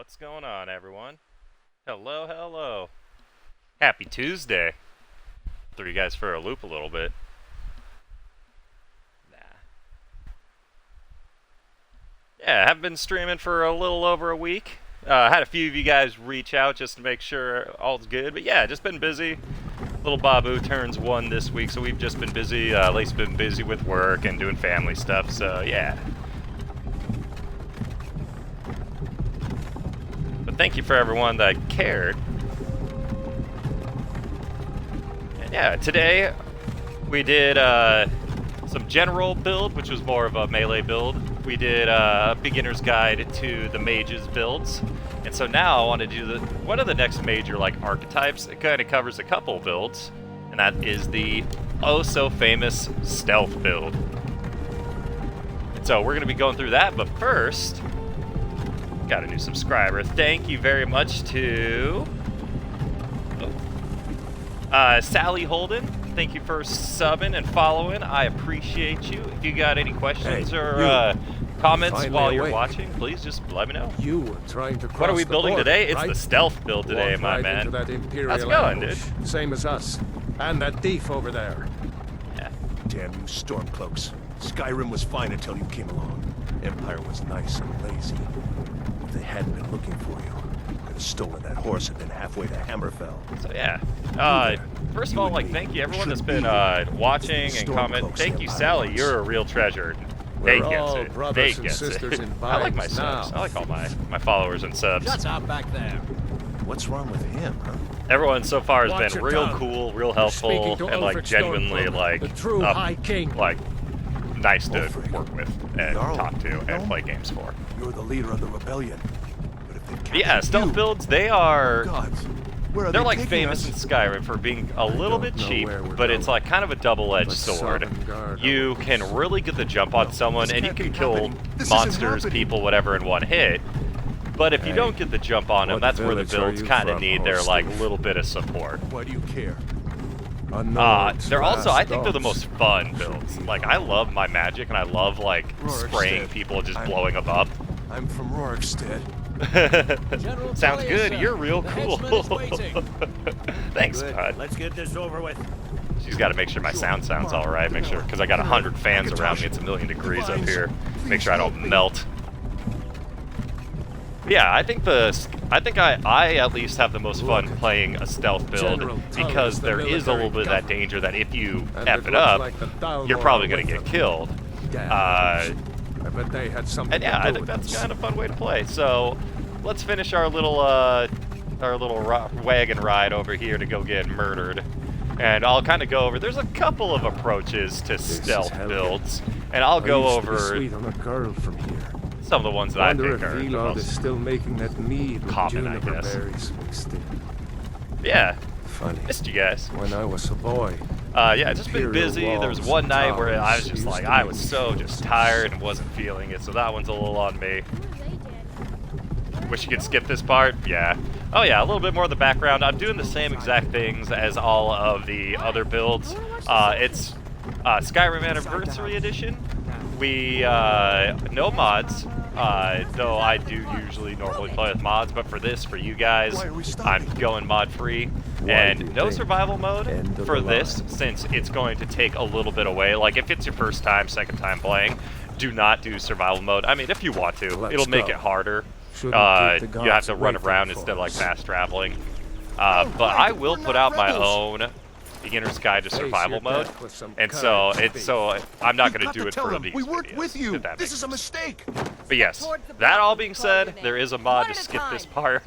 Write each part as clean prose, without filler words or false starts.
What's going on, everyone? Hello, hello. Happy Tuesday. Threw you guys for a loop a little bit. Nah. Yeah, I've been streaming for a little over a week. Had a few of you guys reach out just to make sure all's good. But yeah, just been busy. Little Babu turns 1 this week, so we've just been busy. Lace's been busy with work and doing family stuff, so yeah. But thank you for everyone that cared. And yeah, today we did some general build, which was more of a melee build. We did a beginner's guide to the mages builds. And so now I want to do one of the next major archetypes. It kind of covers a couple builds, and that is the oh so famous stealth build. And so we're going to be going through that, but first, got a new subscriber. Thank you very much to Sally Holden. Thank you for subbing and following. I appreciate you. If you got any questions comments while you're watching, please just let me know. You were trying to cross what are we building border, today? It's right? the stealth build today, my man. That Imperial How's it going, ambush, dude? Same as us. And that thief over there. Yeah. Damn you stormcloaks. Skyrim was fine until you came along. Empire was nice and lazy. If they hadn't been looking for you, could have stolen that horse and been halfway to Hammerfell. So yeah. First of all, thank you everyone that's been watching and commenting. Thank you, Sally. You're a real treasure. They We're get all it. brothers They and get sisters it. in I like my vibes subs. now. I like all my followers and subs. Shut up back there. What's wrong with him, huh? Everyone so far has Watch been your real tongue. cool, real You're helpful, speaking to and Ulfric genuinely Stormcloak, the true High King. nice to Ulfric, work with and Jarl, talk to you know? and play games for. You're the leader of the rebellion. But if they captured Yeah, stealth you, builds, they are gods, where are they're they like taking famous us? in Skyrim for being a little bit don't know cheap, where we're but it's going. kind of a double-edged But sword. Sovngarde You awaits. can really get the jump on someone, this and you can't can be kill happening. This isn't monsters, happening. people, whatever in one hit. But if you Hey, don't get the jump on them, what that's where the village are builds you kind of from, need their horse thief? little bit of support. Why do you care? They're also, I think they're the dogs. most fun builds. I love my magic, and I love spraying Rorikstead. people and just I'm- blowing them up. I'm from Rorikstead. General Sounds Tullius, good. sir. You're real The cool. henchman is waiting. Thanks, Good. bud. Let's get this over with. She's got to make sure my sound sounds all right. Make sure, because I got 100 fans around me. It's 1,000,000 degrees up here. Make sure I don't melt. Yeah, I think I at least have the most fun playing a stealth build General because Tullius, the there is a little bit of that military danger that if you And F it it looks up, like the Thalmor you're probably are going to with get them. killed. Damn. I bet they had something And yeah, to I do think with that's this. kind of a fun way to play. So let's finish our little wagon ride over here to go get murdered. And I'll kind of go over. There's a couple of approaches to is stealth hell. builds, and I'll go I used to be over sweet on a girl from here. some of the ones that I Wonder think if are the Velod is most. still making that mead with common, I juniper guess. berries mixed in. Yeah, Funny. missed you guys. When I was a boy, Yeah, just been Imperial busy. There was walls one and night where I was towers just used to I make was me so feel just so tired and wasn't feeling it, so that one's a little on me. Wish you could skip this part. Yeah. Oh yeah, a little bit more of the background. I'm doing the same exact things as all of the other builds. It's Skyrim Anniversary Edition. We no mods, though I do usually normally play with mods, but for this, for you guys, Why are we I'm stopping? going mod free. Why do And you no think? survival mode End of for the this, line. since it's going to take a little bit away. Like if it's your first time, second time playing, do not do survival mode. I mean, if you want to, Let's it'll make go. it harder. Shouldn't keep the You have gods to run waiting around for instead of us. fast traveling. But I will put out my own beginner's guide to Face survival your mode, death with some and so courage, it's so I'm not going to You've got do it tell for them, these we worked videos, with you. if that This makes is a sense. mistake. But yes, that all being said, there is a mod to skip this part,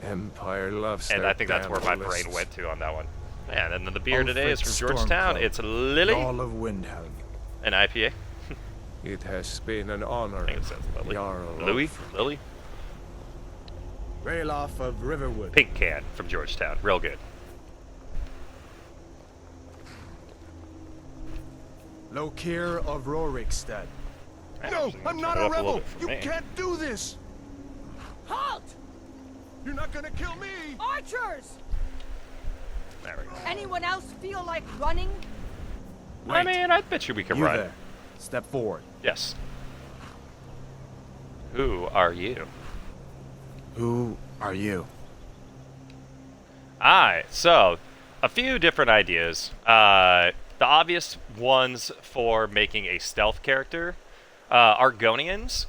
Empire loves and their I think that's where my damn brain lists. went to on that one. Yeah, and then the beer today is from Ulfric Georgetown. Stormcloak, It's Lily, All of Windhelm. an IPA. It has been an honor. I think it says Lily. Jarl Louis? Lily? Rayloff of Riverwood. Pink can from Georgetown. Real good. Lokir of Rorikstead. No, I'm not Turn it a up little rebel. bit for You me. can't do this. Halt! You're not gonna kill me. Archers! There we go. Anyone else feel like running? I mean, I bet you we can You run. there. Step forward. Yes. Who are you? Who are you? Alright, so a few different ideas. The obvious ones for making a stealth character, Argonians.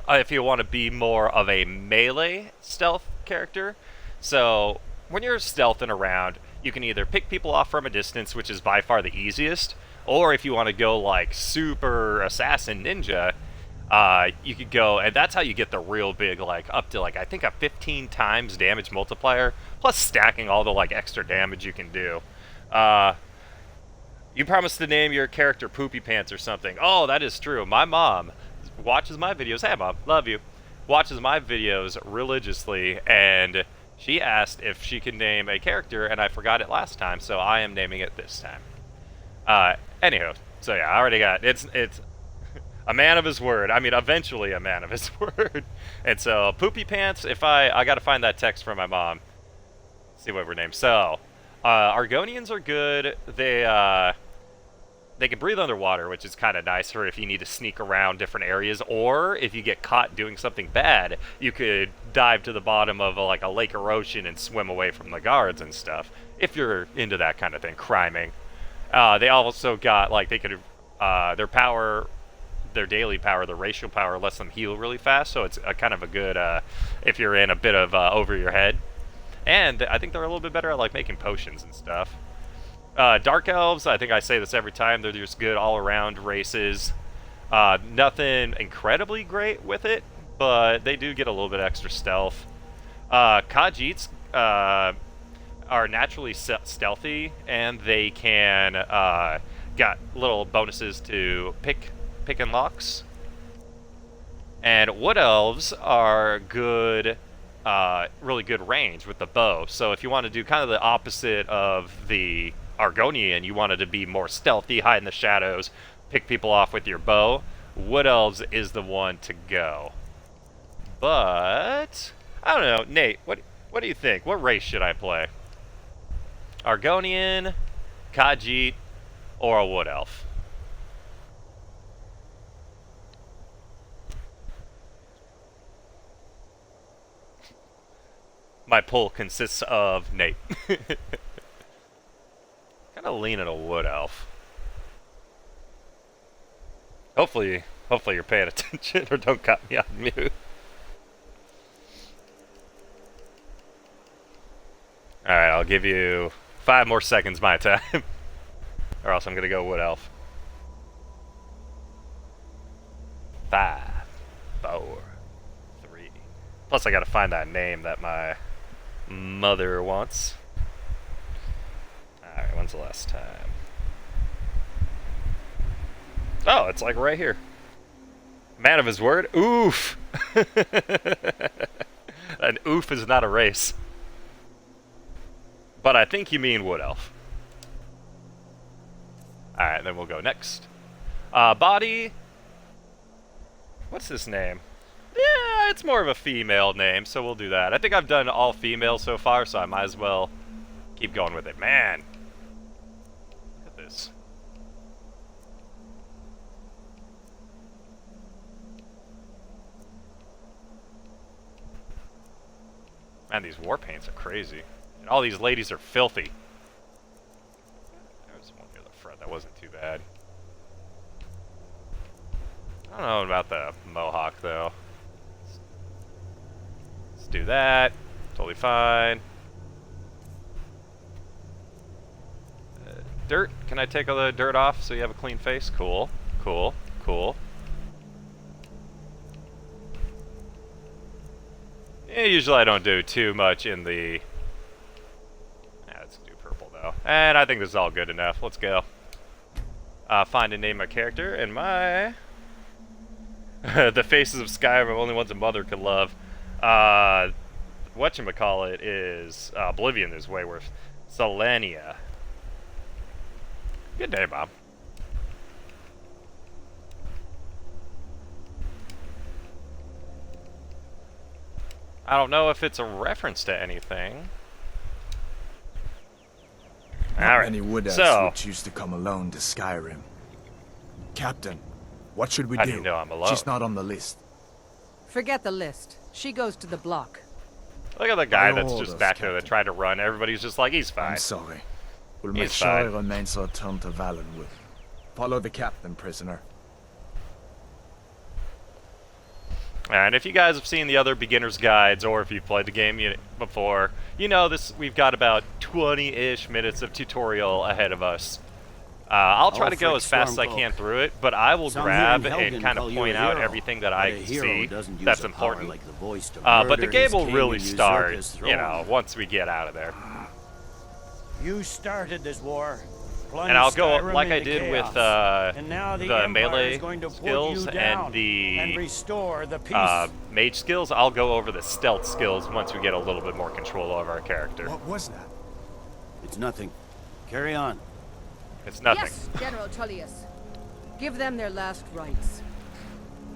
If you want to be more of a melee stealth character. So when you're stealthing around, you can either pick people off from a distance, which is by far the easiest, or if you want to go like super assassin ninja, you could go, and that's how you get the real big, like up to like I think a 15 times damage multiplier, plus stacking all the like extra damage you can do. You promised to name your character Poopy Pants or something. Oh, that is true. My mom watches my videos. Hey, Mom, love you. Watches my videos religiously, and she asked if she could name a character, and I forgot it last time, so I am naming it this time. Anywho, so yeah, I already got it's a man of his word. I mean, eventually a man of his word. And so, Poopy Pants. If I got to find that text from my mom. See what we're named. So, Argonians are good. They can breathe underwater, which is kind of nice for if you need to sneak around different areas, or if you get caught doing something bad, you could dive to the bottom of like a lake or ocean and swim away from the guards and stuff, if you're into that kind of thing, criming. They also got, like, they could, their power, their daily power, their racial power lets them heal really fast, so it's a kind of a good, if you're in a bit of over your head. And I think they're a little bit better at, like, making potions and stuff. Dark Elves, I think I say this every time, they're just good all-around races. Nothing incredibly great with it, but they do get a little bit extra stealth. Khajiits are naturally stealthy, and they can got little bonuses to pick and locks. And Wood Elves are good, really good range with the bow. So if you want to do kind of the opposite of the Argonian, you wanted to be more stealthy, hide in the shadows, pick people off with your bow, Wood Elves is the one to go. But I don't know, Nate, what do you think? What race should I play? Argonian, Khajiit, or a Wood Elf? My poll consists of Nate. Kind of leaning a Wood Elf. Hopefully you're paying attention or don't cut me on mute. Alright, I'll give you 5 more seconds my time. Or else I'm gonna go Wood Elf. 5, 4, 3. Plus I gotta find that name that my mother wants. Alright, when's the last time? Oh, it's like right here. Man of his word? Oof! An oof is not a race. But I think you mean Wood Elf. Alright, then we'll go next. Body. What's this name? Yeah, it's more of a female name, so we'll do that. I think I've done all female so far, so I might as well keep going with it. Man! Look at this. Man, these war paints are crazy. And all these ladies are filthy. There was one near the front that wasn't too bad. I don't know about the mohawk, though. Let's do that. Totally fine. Dirt. Can I take all the dirt off so you have a clean face? Cool. Cool. Cool. Yeah, usually I don't do too much in the... let's do purple, though. And I think this is all good enough. Let's go. Find and name my character, and my... the faces of Skyrim are only ones a mother could love. Whatchamacallit is... Oblivion is way worse. Selenia. Good day, Bob. I don't know if it's a reference to anything. Not many Wood Elves so would choose to come alone to Skyrim. Captain, what should we do? How do you know I'm alone? She's not on the list. Forget the list. She goes to the block. Look at the guy By that's just orders, back there that Captain. tried to run. Everybody's just like, he's fine. I'm sorry. We'll He's make sure fine. it remains returned to Valenwood. Follow the captain, prisoner. And if you guys have seen the other beginner's guides, or if you've played the game before, you know this. We've got about 20-ish minutes of tutorial ahead of us. I'll try to go as fast as I can through it, but I will grab and kind of point out everything that I can see that's important. But the game will really start, you know, once we get out of there. You started this war. And I'll go Skyrim like I into did with chaos. And now the Empire melee is going to put skills you down and the and restore the peace. mage skills. I'll go over the stealth skills once we get a little bit more control over our character. What was that? It's nothing. Carry on. It's nothing. Yes, General Tullius. Give them their last rites.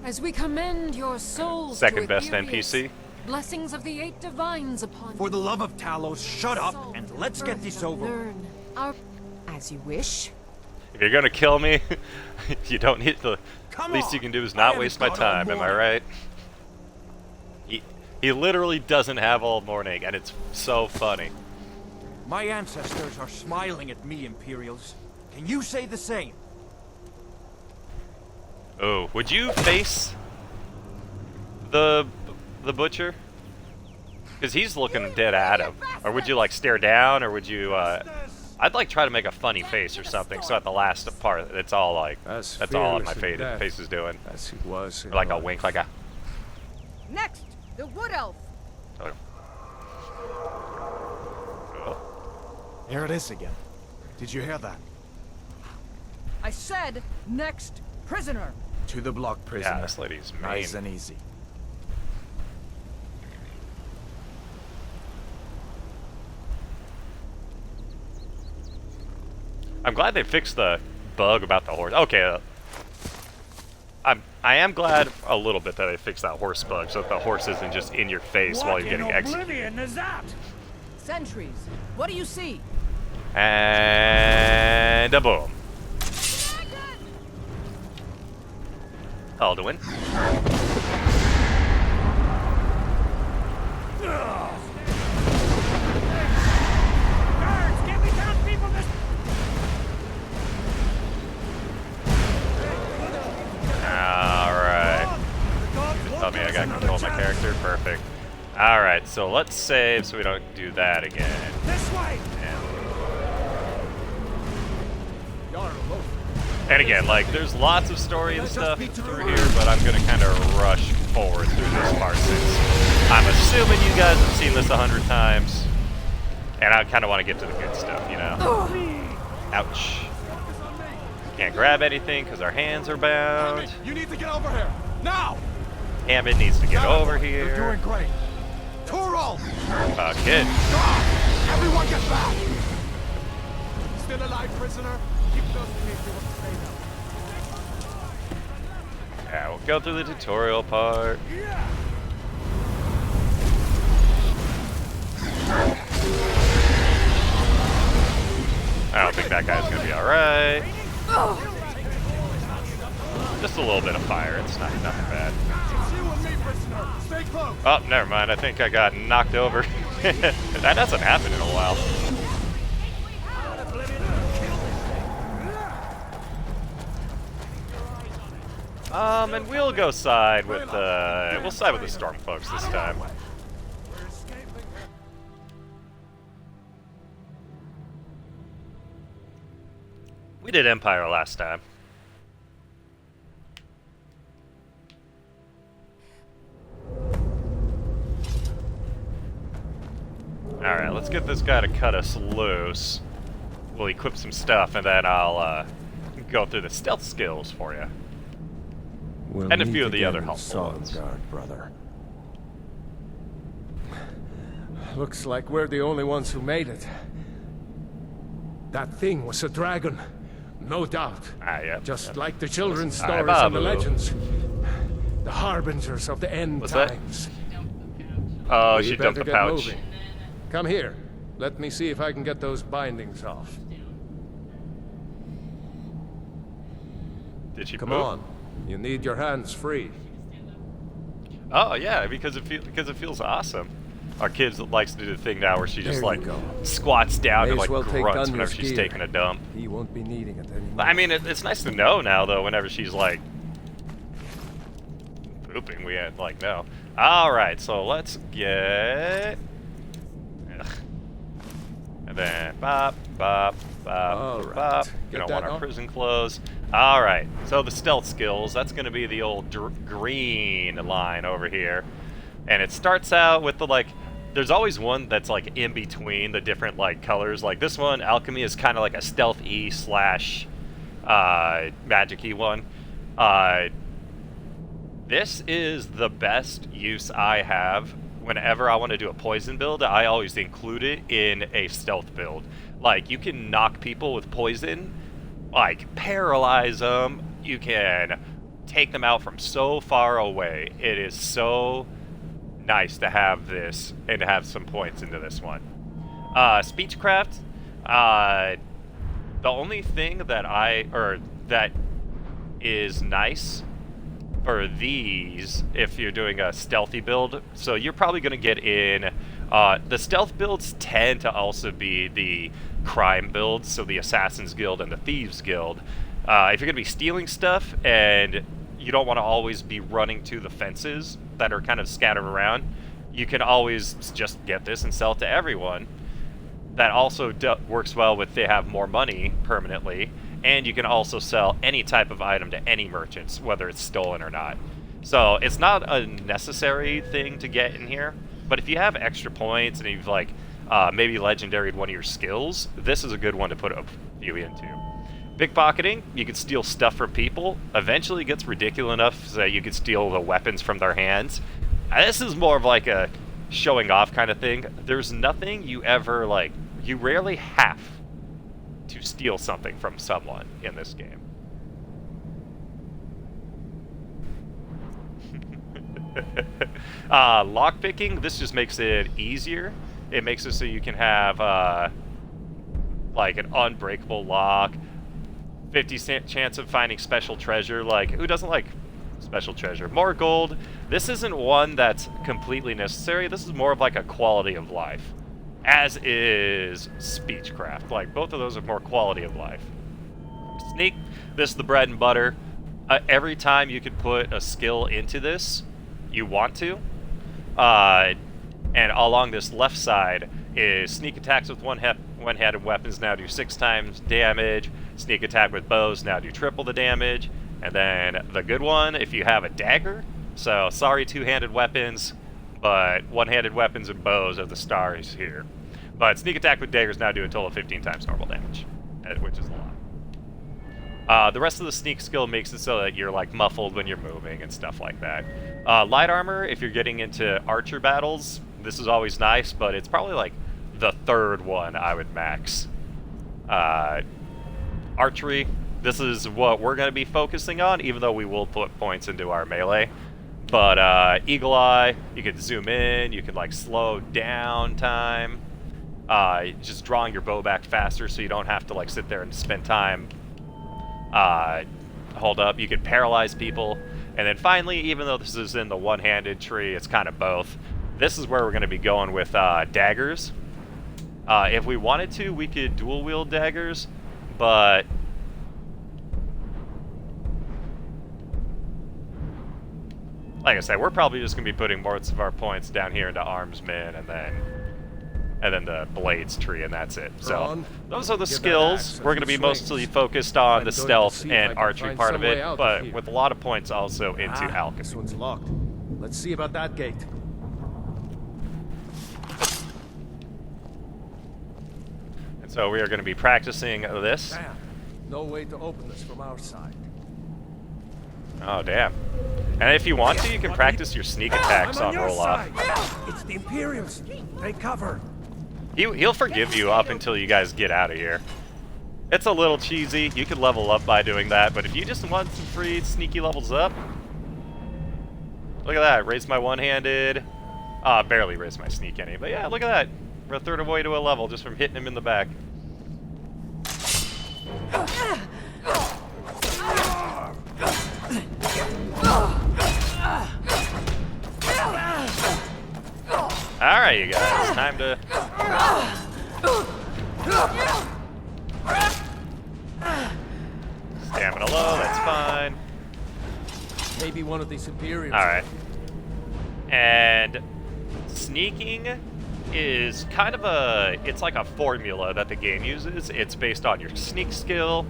As we commend your souls Second to best Aetherius, NPC. blessings of the 8 divines upon For you. the love of Talos, shut up Salt and let's get this over with. Learn our... As you wish. If you're gonna kill me, you don't need the. Come least on. you can do is I not haven't waste my got all time. Am I morning. right? He literally doesn't have all morning, and it's so funny. My ancestors are smiling at me, Imperials. Can you say the same? Oh, would you face the butcher? Because he's looking dead at him. Or would you like stare down, or would you? I'd like try to make a funny face or something. So at the last part, it's all like As that's all my fearless in death face is doing. as he was in Or like a life. wink, like a. Next, the Wood Elf. Oh. Here it is again. Did you hear that? I said next prisoner. To the block, prisoner. Yeah, this lady's mean. Nice and easy. I'm glad they fixed the bug about the horse. Okay, I am glad a little bit that they fixed that horse bug, so that the horse isn't just in your face while you're getting executed. oblivion is that? Sentries. What do you see? And a boom. Alduin. Guards, get me townspeople this. Alright. Tell me I got control of my character. Perfect. Alright, so let's save so we don't do that again. This way. And again, like, there's lots of story and stuff through here, but I'm gonna kind of rush forward through this part since I'm assuming you guys have seen this 100 times. And I kind of want to get to the good stuff, you know? Ouch. Can't grab anything because our hands are bound. You need to get over here! Now! Hammond needs to get over here. You're doing great. Turo! Kid. Everyone get back! Still alive, prisoner? Keep close to me if you want to stay now. Yeah, we'll go through the tutorial part. I don't think that guy's gonna be alright. Just a little bit of fire, it's nothing bad. It's you and me, prisoner. Stay close. Oh, never mind, I think I got knocked over. That doesn't happen in a while. And we'll go side with we'll side with the storm folks this time. We did Empire last time. Alright, let's get this guy to cut us loose. We'll equip some stuff, and then I'll go through the stealth skills for you. We'll And a meet few of the again other in helpful ones. Sovngarde, brother. Looks like we're the only ones who made it. That thing was a dragon, no doubt. Ah, yeah. Just like the children's Ah, stories and Babu. the legends. The harbingers of the end What's that? times. Oh, We she dumped better the get pouch. moving. Come here. Let me see if I can get those bindings off. Did she Come move? on. You need your hands free. Oh yeah, because it feels awesome. Our kid likes to do the thing now where she just There you like go. squats down May and as like well take grunts Dunya's whenever she's gear. taking a dump. He won't be needing it anymore. I mean, it's nice to know now though. Whenever she's like pooping, we had like no. All right, so let's get. Ugh. And then bop, bop, bop, All right. bop. We Get don't that want our up? prison clothes. All right, so the stealth skills, that's going to be the old green line over here. And it starts out with the, like, there's always one that's, like, in between the different, like, colors. Like, this one, Alchemy, is kind of like a stealth-y slash magic-y one. This is the best use I have. Whenever I want to do a poison build, I always include it in a stealth build. Like, you can knock people with poison, like, paralyze them. You can take them out from so far away. It is so nice to have this and to have some points into this one. Speechcraft, the only thing that is nice for these, if you're doing a stealthy build, so you're probably going to get in, the stealth builds tend to also be the crime builds, so the Assassin's Guild and the Thieves Guild. If you're going to be stealing stuff and you don't want to always be running to the fences that are kind of scattered around, you can always just get this and sell it to everyone. That also works well with they have more money permanently, and you can also sell any type of item to any merchants, whether it's stolen or not. So it's not a necessary thing to get in here, but if you have extra points and you've like maybe legendaried one of your skills, this is a good one to put a few into. Pickpocketing, you can steal stuff from people. Eventually it gets ridiculous enough so that you can steal the weapons from their hands. This is more of like a showing off kind of thing. There's nothing you ever like, you rarely have to steal something from someone in this game. Lockpicking, this just makes it easier. It makes it so you can have like an unbreakable lock, 50% chance of finding special treasure. Like, who doesn't like special treasure? More gold. This isn't one that's completely necessary. This is more of like a quality of life, as is speechcraft. Like, both of those are more quality of life. Sneak, this is the bread and butter. Every time you can put a skill into this, you want to. And along this left side is sneak attacks with one-handed weapons now do 6 times damage. Sneak attack with bows now do triple the damage. And then the good one, if you have a dagger. So, sorry, two-handed weapons, but one-handed weapons and bows are the stars here. But sneak attack with daggers now do a total of 15 times normal damage, which is a lot. The rest of the sneak skill makes it so that you're like muffled when you're moving and stuff like that. Light armor, if you're getting into archer battles, this is always nice, but it's probably like the third one I would max. Archery, this is what we're going to be focusing on, even though we will put points into our melee. But Eagle Eye, you can zoom in, you can like slow down time, just drawing your bow back faster so you don't have to like sit there and spend time hold up. You can paralyze people. And then finally, even though this is in the one-handed tree, it's kind of both. This is where we're going to be going with daggers. If we wanted to, we could dual-wield daggers, but like I said, we're probably just going to be putting most of our points down here into armsmen and then the blades tree, and that's it. So Ron, those are the give that skills. axe a We're going to few be mostly swings. focused on I'm the going to stealth see if I and can archery find part some of way it, out of but here. with a lot of points also into alchemy. This one's locked. Let's see about that gate. And so we are going to be practicing this. Damn. No way to open this from our side. Oh, damn. And if you want to, you can practice your sneak attacks on roll-off. It's the Imperials. Take cover. He'll forgive you up until you guys get out of here. It's a little cheesy. You could level up by doing that, but if you just want some free sneaky levels up, look at that. Raise my one-handed. Barely raised my sneak any, but yeah, look at that. We're a third of the way to a level just from hitting him in the back. Alright, you guys, time to... Stamina low, that's fine. Maybe one of these Imperials. Alright. And sneaking is kind of it's like a formula that the game uses. It's based on your sneak skill,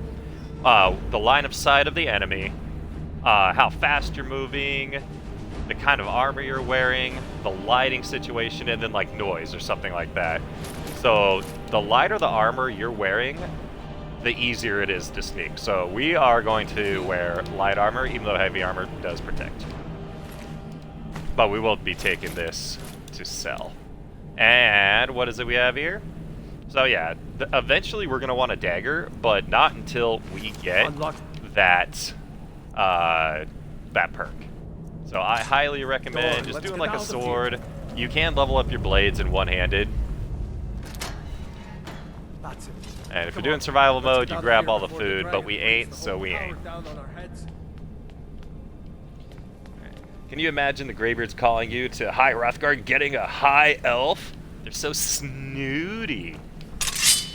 the line of sight of the enemy, how fast you're moving, the kind of armor you're wearing, the lighting situation, and then like noise or something like that. So the lighter the armor you're wearing, the easier it is to sneak. So we are going to wear light armor, even though heavy armor does protect. But we will be taking this to sell. And what is it we have here? So yeah, eventually we're going to want a dagger, but not until we get that that perk. So I highly recommend just doing like a sword. You can level up your blades in one-handed. That's it. And if you're doing survival mode, you grab all the food, but we ain't, so we ain't. Can you imagine the Greybeards calling you to High Hrothgar getting a high elf? They're so snooty. Snooty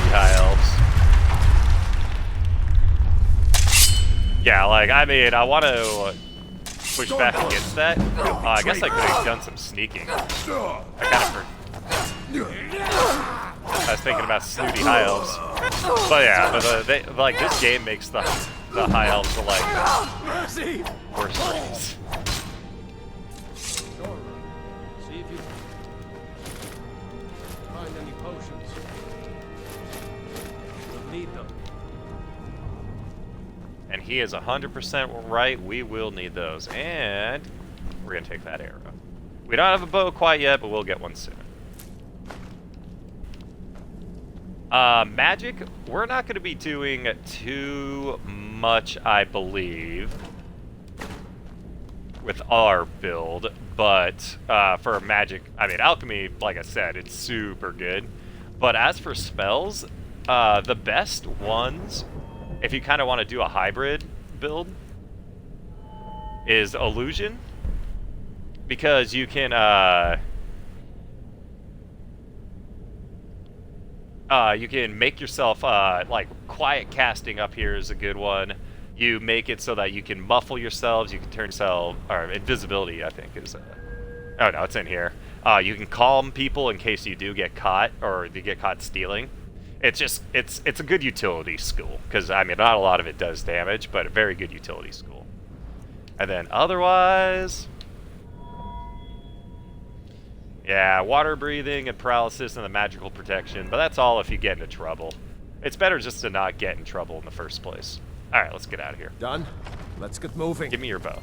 high elves. Yeah, like, I mean, I want to push back against that. I guess I could have done some sneaking. I was thinking about snooty high elves. But yeah, but like, this game makes the high elves are like worse things. See if you find any potions. We'll need them. And he is 100% right, we will need those. And we're going to take that arrow. We don't have a bow quite yet, but we'll get one soon. Magic, we're not going to be doing too much, I believe, with our build, but for magic, I mean, alchemy, like I said, it's super good. But as for spells, the best ones, if you kind of want to do a hybrid build, is illusion, because you can make yourself, like, quiet casting up here is a good one. You make it so that you can muffle yourselves, you can turn yourself, or invisibility, I think, is, oh no, it's in here. You can calm people in case you do get caught, or you get caught stealing. It's just, it's a good utility school, because, I mean, not a lot of it does damage, but a very good utility school. And then otherwise... yeah, water breathing and paralysis and the magical protection, but that's all if you get into trouble. It's better just to not get in trouble in the first place. Alright, let's get out of here. Done? Let's get moving. Give me your bow.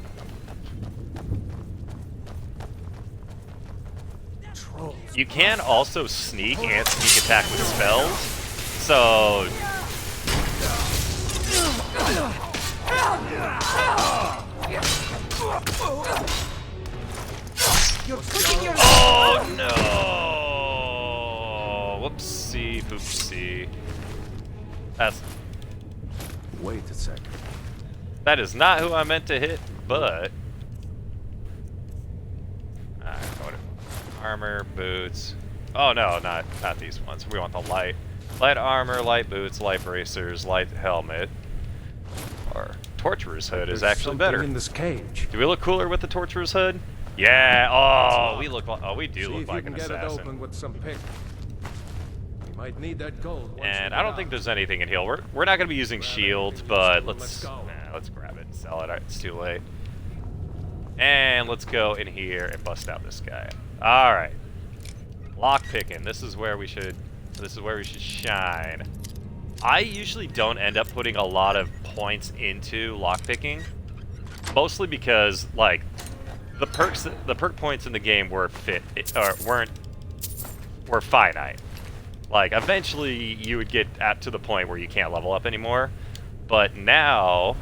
You can also sneak and sneak attack with spells, so... oh no! Whoopsie poopsie. That's... Wait a second. that is not who I meant to hit, but... armor, boots... oh no, not these ones. We want the light. Light armor, light boots, light bracers, light helmet. Or Torturer's hood is actually better. In this cage. Do we look cooler with the Torturer's hood? Yeah. Oh, we look like, oh, we do look like an get it assassin. open with some pick. We might need that gold. And I don't think there's anything in here. We're not gonna be using shields, but let's grab it and sell it. It's too late. And let's go in here and bust out this guy. All right. Lock picking. This is where we should shine. I usually don't end up putting a lot of points into lockpicking, mostly because like the perk points in the game were finite. Like eventually you would get to the point where you can't level up anymore, but now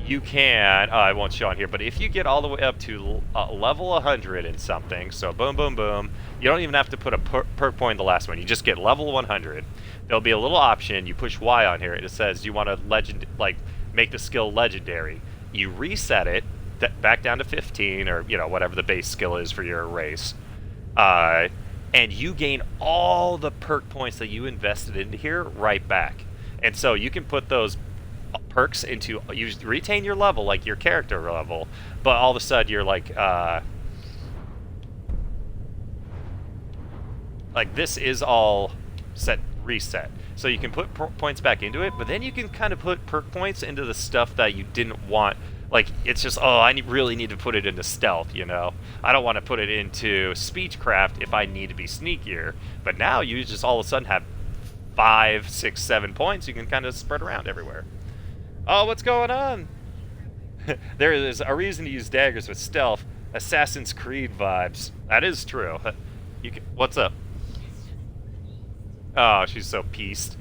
you can. I won't show on here, but if you get all the way up to level 100 and something, so boom, boom, boom, you don't even have to put a perk point in the last one. You just get level 100. There'll be a little option. You push Y on here. It says you want to make the skill legendary. You reset it back down to 15, or you know whatever the base skill is for your race, and you gain all the perk points that you invested into here right back. And so you can put those perks into, you retain your level, like your character level, but all of a sudden you're like this is all reset. So you can put points back into it, but then you can kind of put perk points into the stuff that you didn't want. Like, it's just, oh, I really need to put it into stealth, you know? I don't want to put it into speechcraft if I need to be sneakier. But now you just all of a sudden have 5, 6, 7 points you can kind of spread around everywhere. Oh, what's going on? There is a reason to use daggers with stealth. Assassin's Creed vibes. That is true. What's up? Oh, she's so pieced.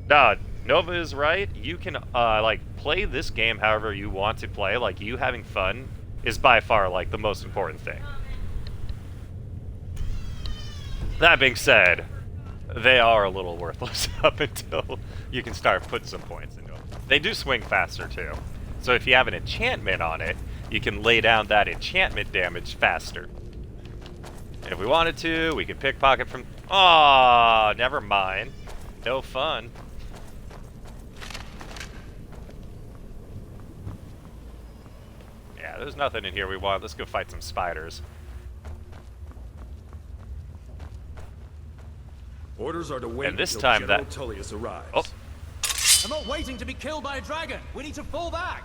No, Nova is right. You can, like, play this game however you want to play. Like, you having fun is by far, like, the most important thing. That being said, they are a little worthless up until you can start putting some points into them. They do swing faster, too. So if you have an enchantment on it, you can lay down that enchantment damage faster. And if we wanted to, we could pickpocket from... Aw, never mind. No fun. Yeah, there's nothing in here we want. Let's go fight some spiders. Orders are to wait And this until time General that- Tullius arrives. Oh, I'm not waiting to be killed by a dragon. We need to fall back.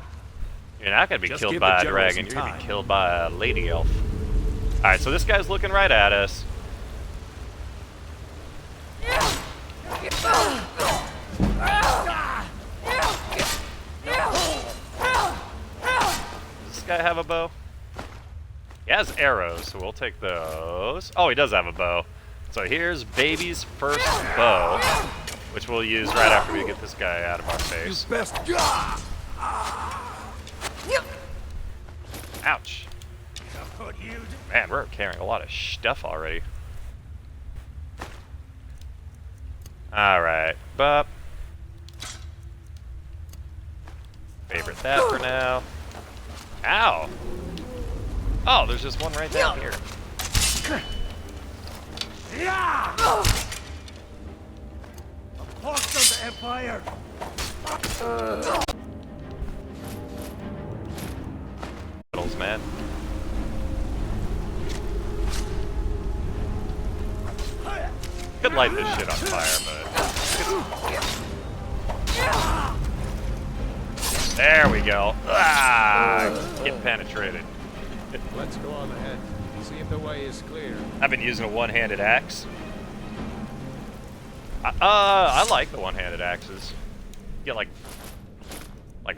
you're not going to be Just killed give by the a general dragon. some You're going to be time. killed by a lady elf. Alright, so this guy's looking right at us. Does this guy have a bow? He has arrows, so we'll take those. Oh, he does have a bow. So here's baby's first bow, which we'll use right after we get this guy out of our face. Best. Ouch. Man, we're carrying a lot of stuff already. Alright, bup. Favorite that for now. Ow! Oh, there's just one right down here. Hawks of the Empire. Battles, man. Could light this shit on fire, but... There we go. Ah! Get penetrated. Let's go on ahead. See if the way is clear. I've been using a one-handed axe. I like the one-handed axes. Get like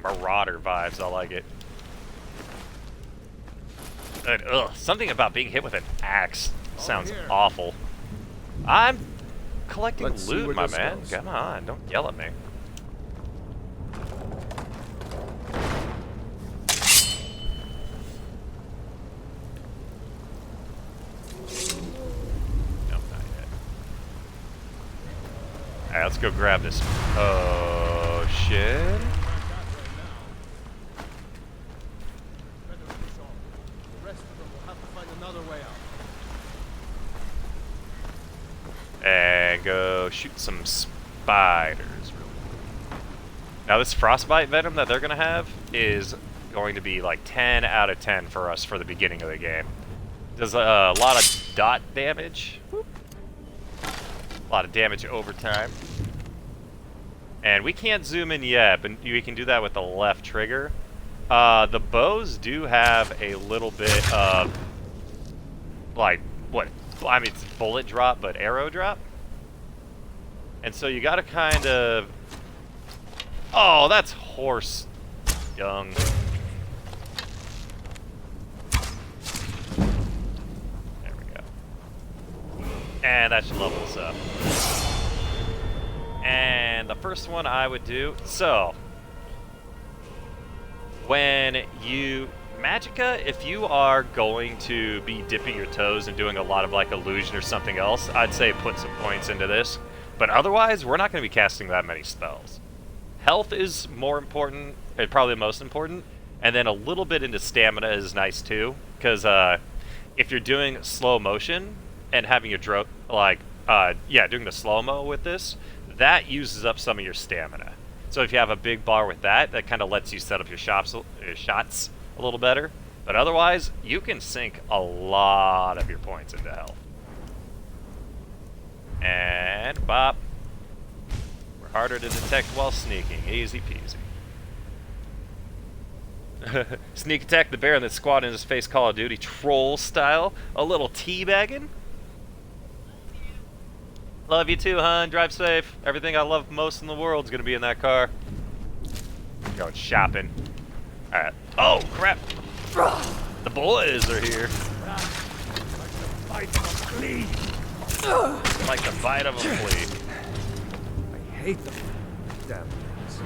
Marauder vibes. I like it. And, something about being hit with an axe sounds awful. I'm collecting Let's see loot, where my this man. goes. Come on, don't yell at me. Nope, not yet. Alright, let's go grab this potion. The rest of them will have to find another way out. And go shoot some spiders. Now this frostbite venom that they're going to have is going to be like 10 out of 10 for us for the beginning of the game. Does a lot of dot damage. Whoop. A lot of damage over time. And we can't zoom in yet, but we can do that with the left trigger. The bows do have a little bit of, like, what? I mean, it's bullet drop, but arrow drop. And so you gotta kind of... Oh, that's horse dung. There we go. And that should level us up. And the first one I would do... So, when you... Magicka, if you are going to be dipping your toes and doing a lot of like illusion or something else, I'd say put some points into this. But otherwise, we're not going to be casting that many spells. Health is more important, and probably the most important. And then a little bit into stamina is nice too, because if you're doing slow motion and having your doing the slow-mo with this, that uses up some of your stamina. So if you have a big bar with that, that kind of lets you set up your shots a little better. But otherwise, you can sink a lot of your points into health. And bop. We're harder to detect while sneaking. Easy peasy. Sneak attack the bear and then squat in his face Call of Duty troll style. A little teabagging. Love you too, hon. Drive safe. Everything I love most in the world is going to be in that car. Going shopping. Alright. Oh, crap. The boys are here. Like the flea. Like the bite of a flea. I hate them. Damn things.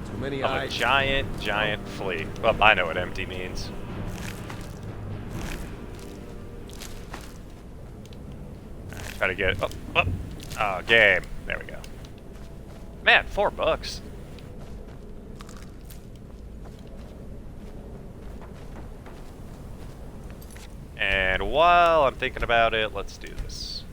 Too many Of a eyes. giant flea. Well, I know what empty means. Alright, try to get it. Oh, game. There we go. Man, $4. And while I'm thinking about it, let's do this.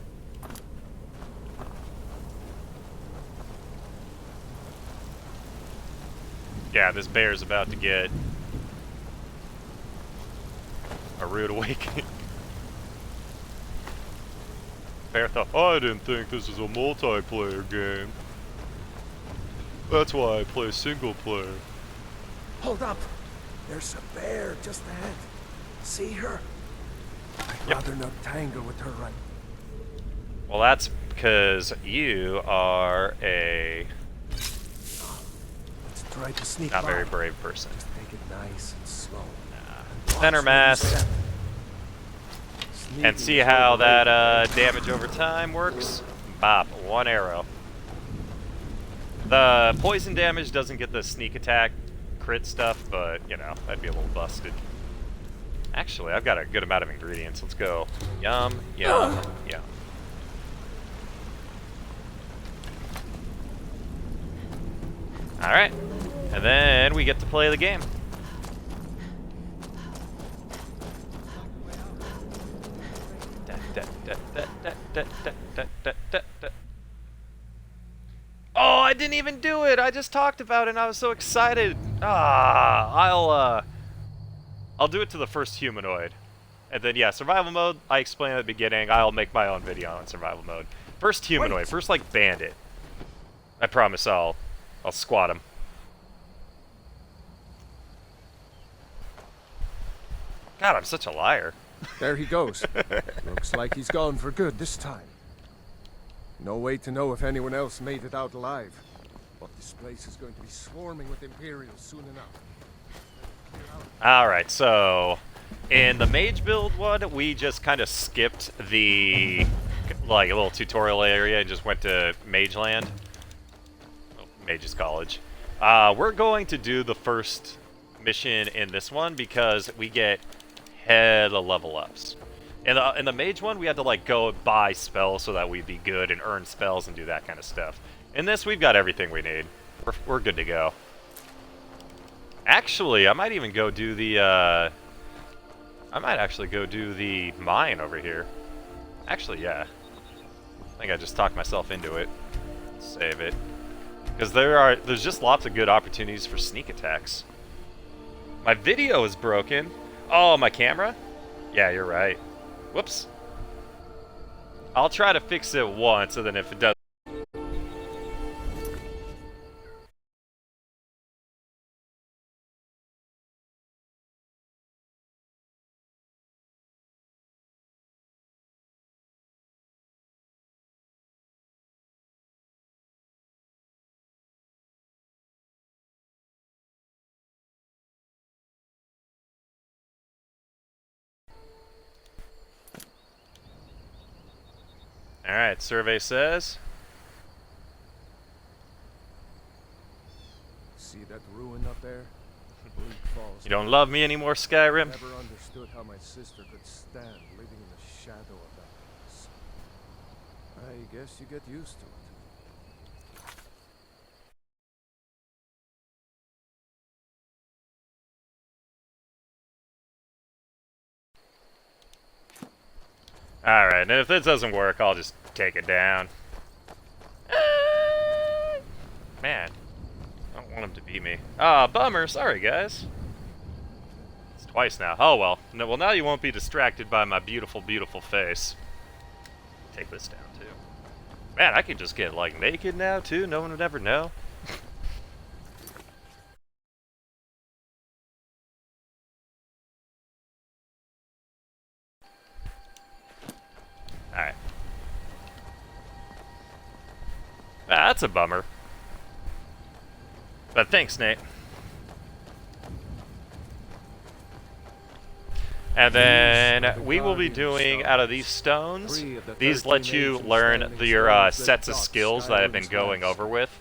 Yeah, this bear's about to get a rude awakening. Bear thought, I didn't think this is a multiplayer game. That's why I play single player. Hold up. There's a bear just ahead. See her? I'd Yep. rather not tangle with her right. Well, that's because you are a Let's try to sneak not by. very brave person. Just take it nice and slow. Center mass. And see how that damage over time works? Bop, 1 arrow. The poison damage doesn't get the sneak attack crit stuff, but, you know, that'd be a little busted. Actually, I've got a good amount of ingredients. Let's go. Yum, yum, yum. Alright. And then we get to play the game. Oh, I didn't even do it. I just talked about it and I was so excited. I'll do it to the first humanoid. And then yeah, survival mode, I explained at the beginning. I'll make my own video on survival mode. First humanoid, first like bandit. I promise I'll squat him. God, I'm such a liar. There he goes. Looks like he's gone for good this time. No way to know if anyone else made it out alive. But this place is going to be swarming with Imperials soon enough. Alright, so in the mage build one, we just kind of skipped the like a little tutorial area and just went to Mage Land. Oh, Mage's College. We're going to do the first mission in this one because we get hella level ups. In the mage one, we had to like go buy spells so that we'd be good and earn spells and do that kind of stuff. In this, we've got everything we need. We're good to go. Actually, I might even go do the I might actually go do the mine over here. Actually, yeah. I think I just talked myself into it. Save it. Because there's just lots of good opportunities for sneak attacks. My video is broken. Oh, my camera? Yeah, you're right. Whoops. I'll try to fix it once, and then if it does... Alright, survey says... See that ruin up there? Bleak Falls. You don't love me anymore, Skyrim? Never understood how my sister could stand living in the shadow of that place. I guess you get used to it. Alright, and if this doesn't work, I'll just take it down. Man, I don't want him to beat me. Ah, bummer. Sorry, guys. It's twice now. Oh, well. No, well, now you won't be distracted by my beautiful, beautiful face. Take this down, too. Man, I can just get, like, naked now, too. No one would ever know. Alright. That's a bummer. But thanks, Nate. And then we will be doing, out of these stones, these let you learn your sets of skills that I've been going over with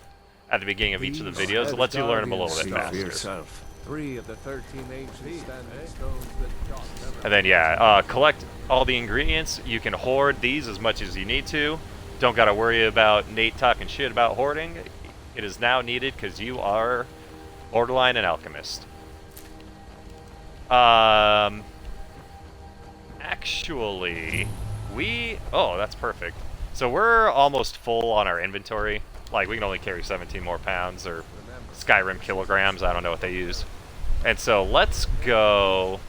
at the beginning of each of the videos. It lets you learn them a little bit faster. 3 of the 13 ancient standing stones that Jock never... And then, yeah, collect all the ingredients. You can hoard these as much as you need to. Don't gotta worry about Nate talking shit about hoarding. It is now needed because you are borderline an alchemist. Actually, oh, that's perfect. So we're almost full on our inventory. Like, we can only carry 17 more pounds, or Skyrim kilograms, I don't know what they use. And so let's go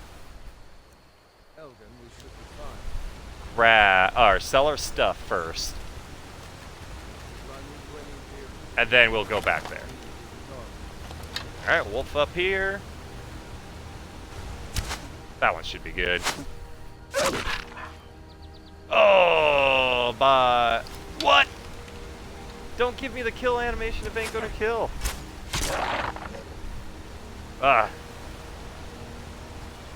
sell our stuff first. And then we'll go back there. Alright, wolf up here. That one should be good. Oh, but what? Don't give me the kill animation if it ain't gonna kill.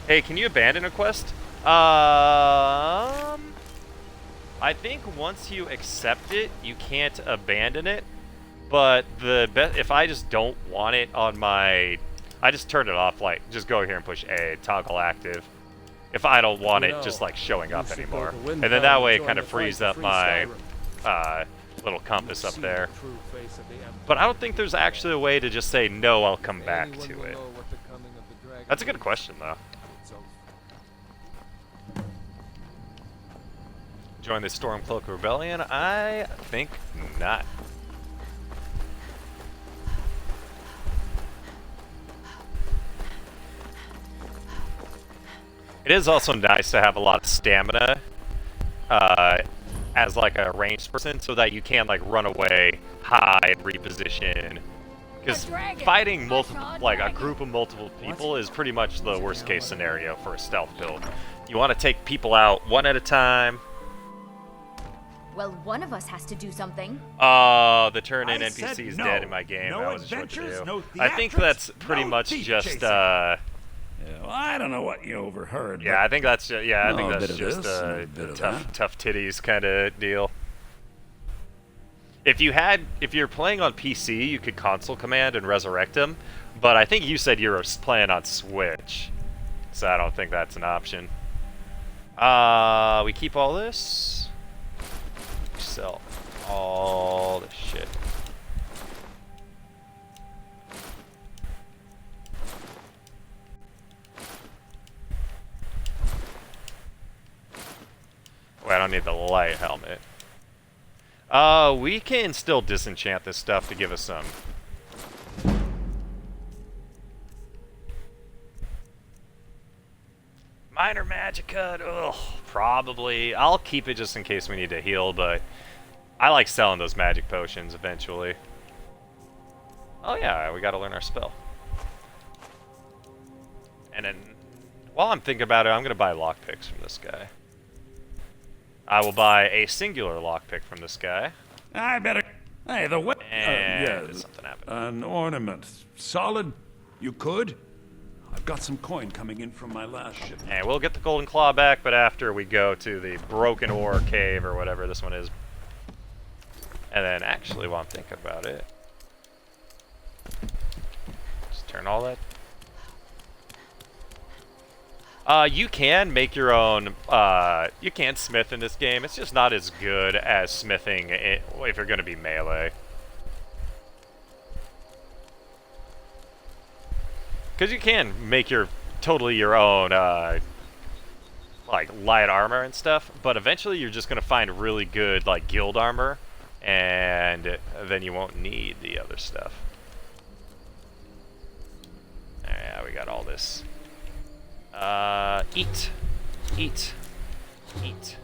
Hey, can you abandon a quest? I think once you accept it, you can't abandon it. But if I just don't want it on my, I just turn it off. Like, just go here and push A, toggle active. If I don't want it just like showing up anymore, and then that way it kind of frees up my little compass up there. But I don't think there's actually a way to just say no, I'll come back to it. That's a good question though. Join the Stormcloak Rebellion? I think not. It is also nice to have a lot of stamina as like a ranged person, so that you can like run away, hide, reposition. Because fighting like a group of multiple people is pretty much the worst case scenario for a stealth build. You want to take people out one at a time. Well, one of us has to do something. The turn-in I NPC is said no. dead in my game. No I wasn't sure what to adventures, do. no I think theatrics, that's pretty no much thief just chasing. Yeah, well, I don't know what you overheard. yeah, I think that's yeah, I think No, a that's bit of just this and a a bit of tough titties kind of deal. If you're playing on PC, you could console command and resurrect him, but I think you said you were playing on Switch, so I don't think that's an option. We keep all this. Sell all this shit. Wait, I don't need the light helmet. We can still disenchant this stuff to give us some. Minor Magicka, ugh, probably. I'll keep it just in case we need to heal, but I like selling those magic potions eventually. Oh yeah, we gotta learn our spell. And then, while I'm thinking about it, I'm gonna buy lockpicks from this guy. I will buy a singular lockpick from this guy. I better. Hey, the what? And something happened. An ornament. Solid. You could. I've got some coin coming in from my last ship. And we'll get the golden claw back, but after we go to the broken ore cave or whatever this one is. And then, actually, while I'm thinking about it, just turn all that. You can make your own, you can smith in this game. It's just not as good as smithing if you're going to be melee. Because you can make totally your own, like light armor and stuff, but eventually you're just gonna find really good like guild armor, and then you won't need the other stuff. Yeah, we got all this. Eat. Eat. Eat.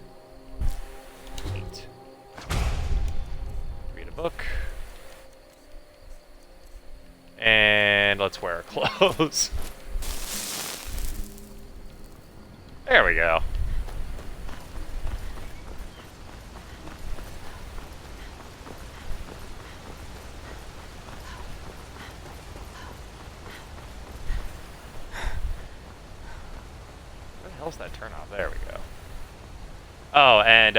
Eat. Read a book. And let's wear our clothes. There we go. Where the hell's that turn off? There we go. Oh, and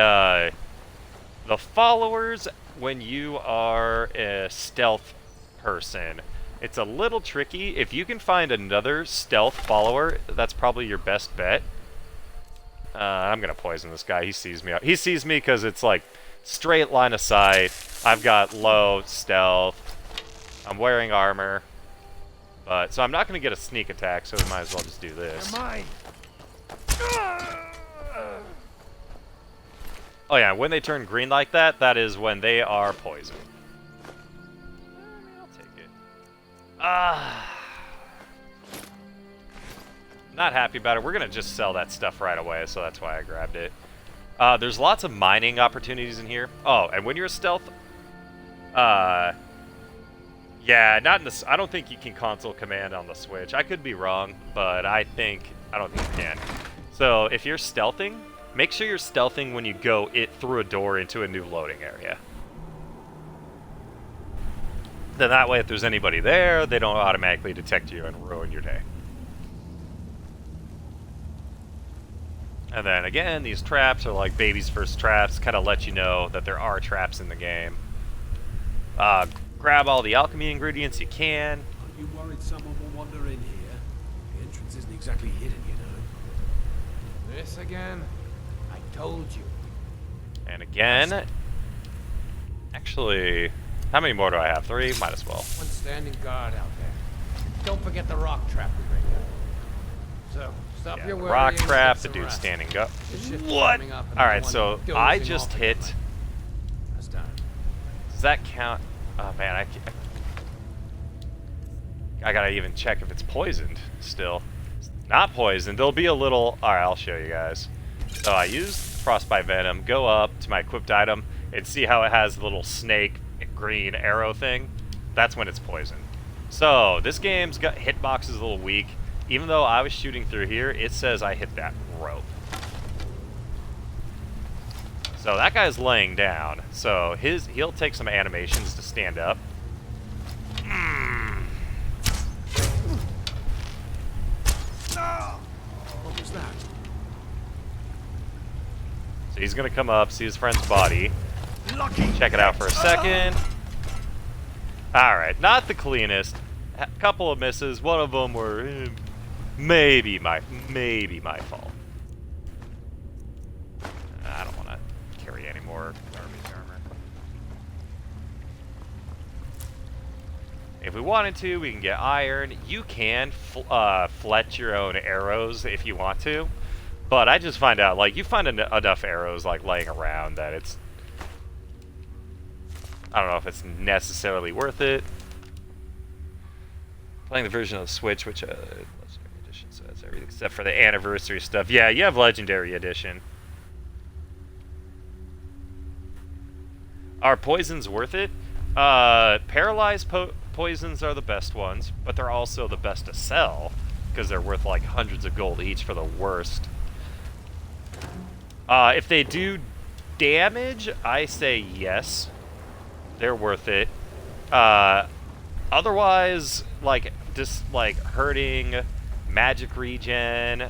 the followers, when you are a stealth person, it's a little tricky. If you can find another stealth follower, that's probably your best bet. I'm gonna poison this guy. He sees me. He sees me because it's like straight line of sight. I've got low stealth. I'm wearing armor. But so I'm not gonna get a sneak attack, so we might as well just do this. Oh yeah, when they turn green like that, that is when they are poisoned. I'll take it. Not happy about it. We're gonna just sell that stuff right away, so that's why I grabbed it. There's lots of mining opportunities in here. Oh, and when you're a stealth, yeah, not in the. I don't think you can console command on the Switch. I could be wrong, but I don't think you can. So if you're stealthing, make sure you're stealthing when you go through a door into a new loading area. Then that way, if there's anybody there, they don't automatically detect you and ruin your day. And then again, these traps are like baby's first traps, kind of let you know that there are traps in the game. Grab all the alchemy ingredients you can. Are you worried someone will wander in here? The entrance isn't exactly hidden, you know. This again? I told you. And again, actually, how many more do I have? 3? Might as well. One standing guard out there. Don't forget the rock trap we bring down. So, stop Yeah, your the worrying rock and trap, get the some dude rest. standing up. This ship's What? coming up and Alright, I so want you I dozing just off hit. anyway. That's done. Does that count? Oh man, I gotta even check if it's poisoned still. It's not poisoned. There'll be a little. Alright, I'll show you guys. So I used Frostbite Venom, go up to my equipped item, and see how it has the little snake green arrow thing? That's when it's poisoned. So this game's got hitbox is a little weak. Even though I was shooting through here, it says I hit that rope. So that guy's laying down. So he'll take some animations to stand up. What was that? So he's gonna come up, see his friend's body. Check it out for a second. Alright, not the cleanest. A couple of misses. One of them were maybe my fault. I don't want to carry any more garbage armor. If we wanted to, we can get iron. You can fletch your own arrows if you want to. But I just find out, like, you find enough arrows, like, laying around that it's... I don't know if it's necessarily worth it. Playing the version of the Switch, which, Legendary Edition, so that's everything except for the anniversary stuff. Yeah, you have Legendary Edition. Are poisons worth it? Paralyzed poisons are the best ones, but they're also the best to sell, because they're worth, like, hundreds of gold each for the worst. If they do damage, I say yes. They're worth it. Otherwise, like, just, like, hurting, magic regen.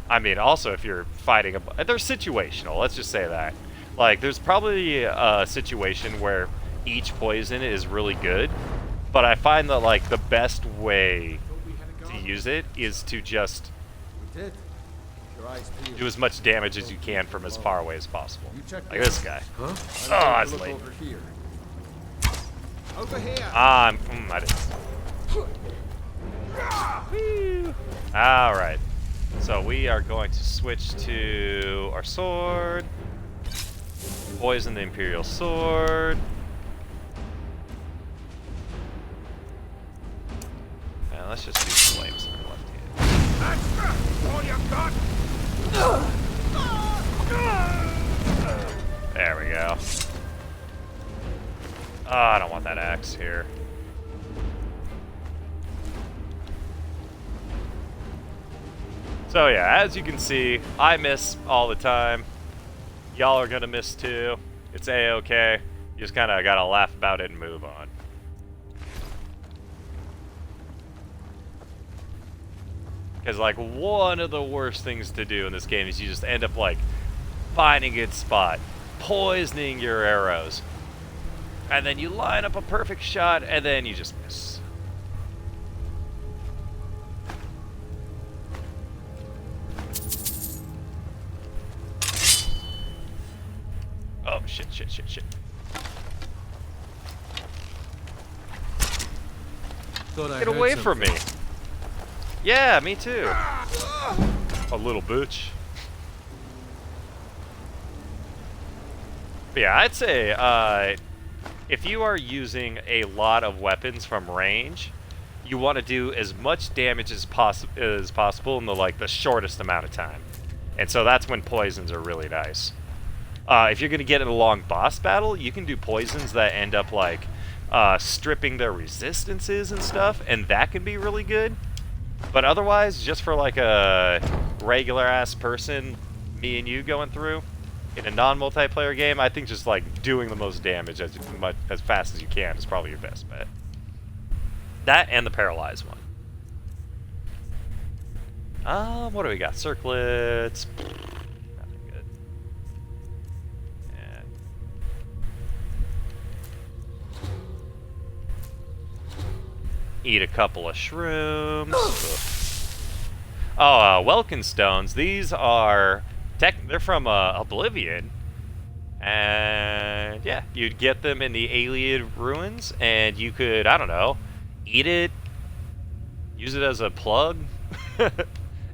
I mean, also, if you're fighting they're situational, let's just say that. Like, there's probably a situation where each poison is really good, but I find that, like, the best way to use it is to just We did. Your eyes peeled. do as much damage as you can from as far away as possible. You check Like this guy. Huh? Oh, I that's look late. over here. Over here. I didn't. Alright. So we are going to switch to our sword. Poison the Imperial Sword. And let's just do flames in the left hand. That's all you got? There we go. Oh, I don't want that axe here. So yeah, as you can see, I miss all the time. Y'all are gonna miss too. It's a-okay. You just kinda gotta laugh about it and move on. Because like one of the worst things to do in this game is you just end up like finding a good spot, poisoning your arrows, and then you line up a perfect shot and then you just miss. Oh shit, shit, shit, shit. Get away from me. Yeah, me too. A little bitch. But yeah, I'd say if you are using a lot of weapons from range, you want to do as much damage as possible in the shortest amount of time. And so that's when poisons are really nice. If you're going to get in a long boss battle, you can do poisons that end up stripping their resistances and stuff, and that can be really good. But otherwise, just for like a regular ass person, me and you going through in a non-multiplayer game, I think just like doing the most damage as fast as you can is probably your best bet. That and the paralyzed one. What do we got? Circlets. Nothing good. And eat a couple of shrooms. Oh, Welkin stones. These are they're from Oblivion, and yeah, you'd get them in the Alien ruins, and you could, I don't know, eat it, use it as a plug.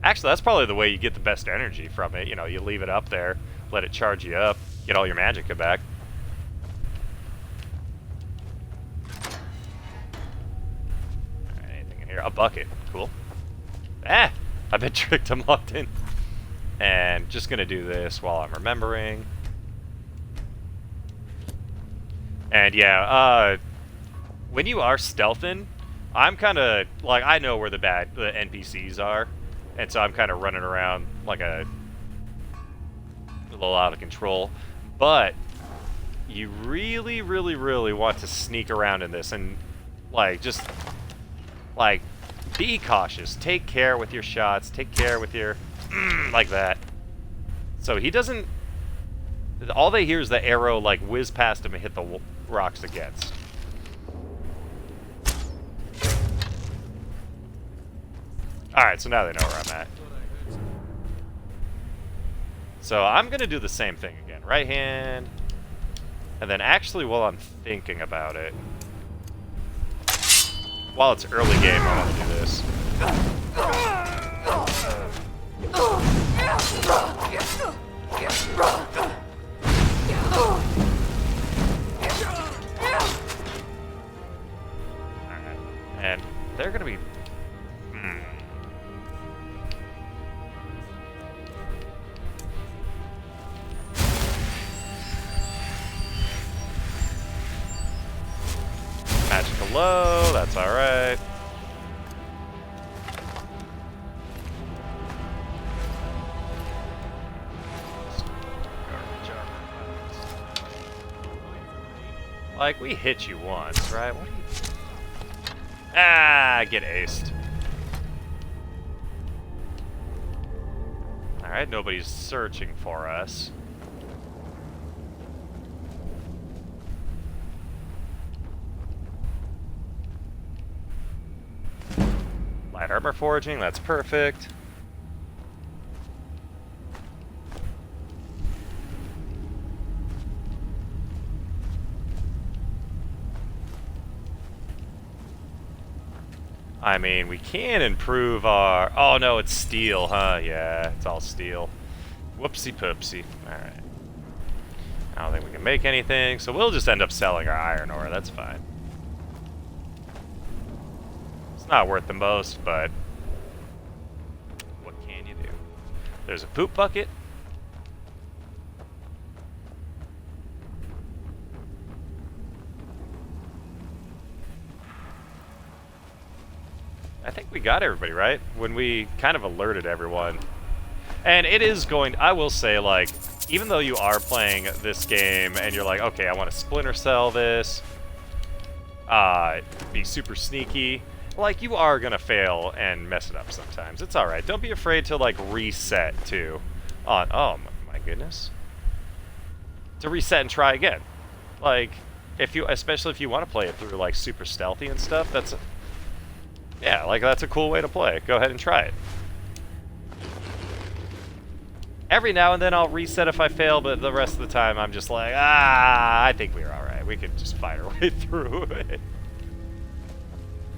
Actually, that's probably the way you get the best energy from it. You know, you leave it up there, let it charge you up, get all your magicka back. Anything in here? A bucket. Cool. Ah! I've been tricked. I'm locked in. And just gonna do this while I'm remembering. And yeah, when you are stealthing, I'm kind of like, I know where the NPCs are, and so I'm kind of running around like a little out of control. But you really, really, really want to sneak around in this and just be cautious. Take care with your shots. Take care with your like that. So he doesn't. All they hear is the arrow whiz past him and hit the rocks against. Alright, so now they know where I'm at. So I'm going to do the same thing again. Right hand. And then actually, while I'm thinking about it, while it's early game, I want to do this. Alright. And they're going to be... Magical low, that's alright. Like, we hit you once, right? What are you... Ah, get aced. Alright, nobody's searching for us. Light armor forging, that's perfect. I mean, we can improve our... Oh, no, it's steel, huh? Yeah, it's all steel. Whoopsie poopsie. Alright. I don't think we can make anything, so we'll just end up selling our iron ore. That's fine. It's not worth the most, but... what can you do? There's a poop bucket. I think we got everybody, right? When we kind of alerted everyone. And it is going... I will say, like, even though you are playing this game and you're like, okay, I want to Splinter Cell this, be super sneaky, like, you are going to fail and mess it up sometimes. It's alright. Don't be afraid to, like, reset, too. Oh, my goodness. To reset and try again. Like, if you... especially if you want to play it through, like, super stealthy and stuff, that's... yeah, like, that's a cool way to play. Go ahead and try it. Every now and then I'll reset if I fail, but the rest of the time I'm just like, I think we're alright. We could just fight our way through it.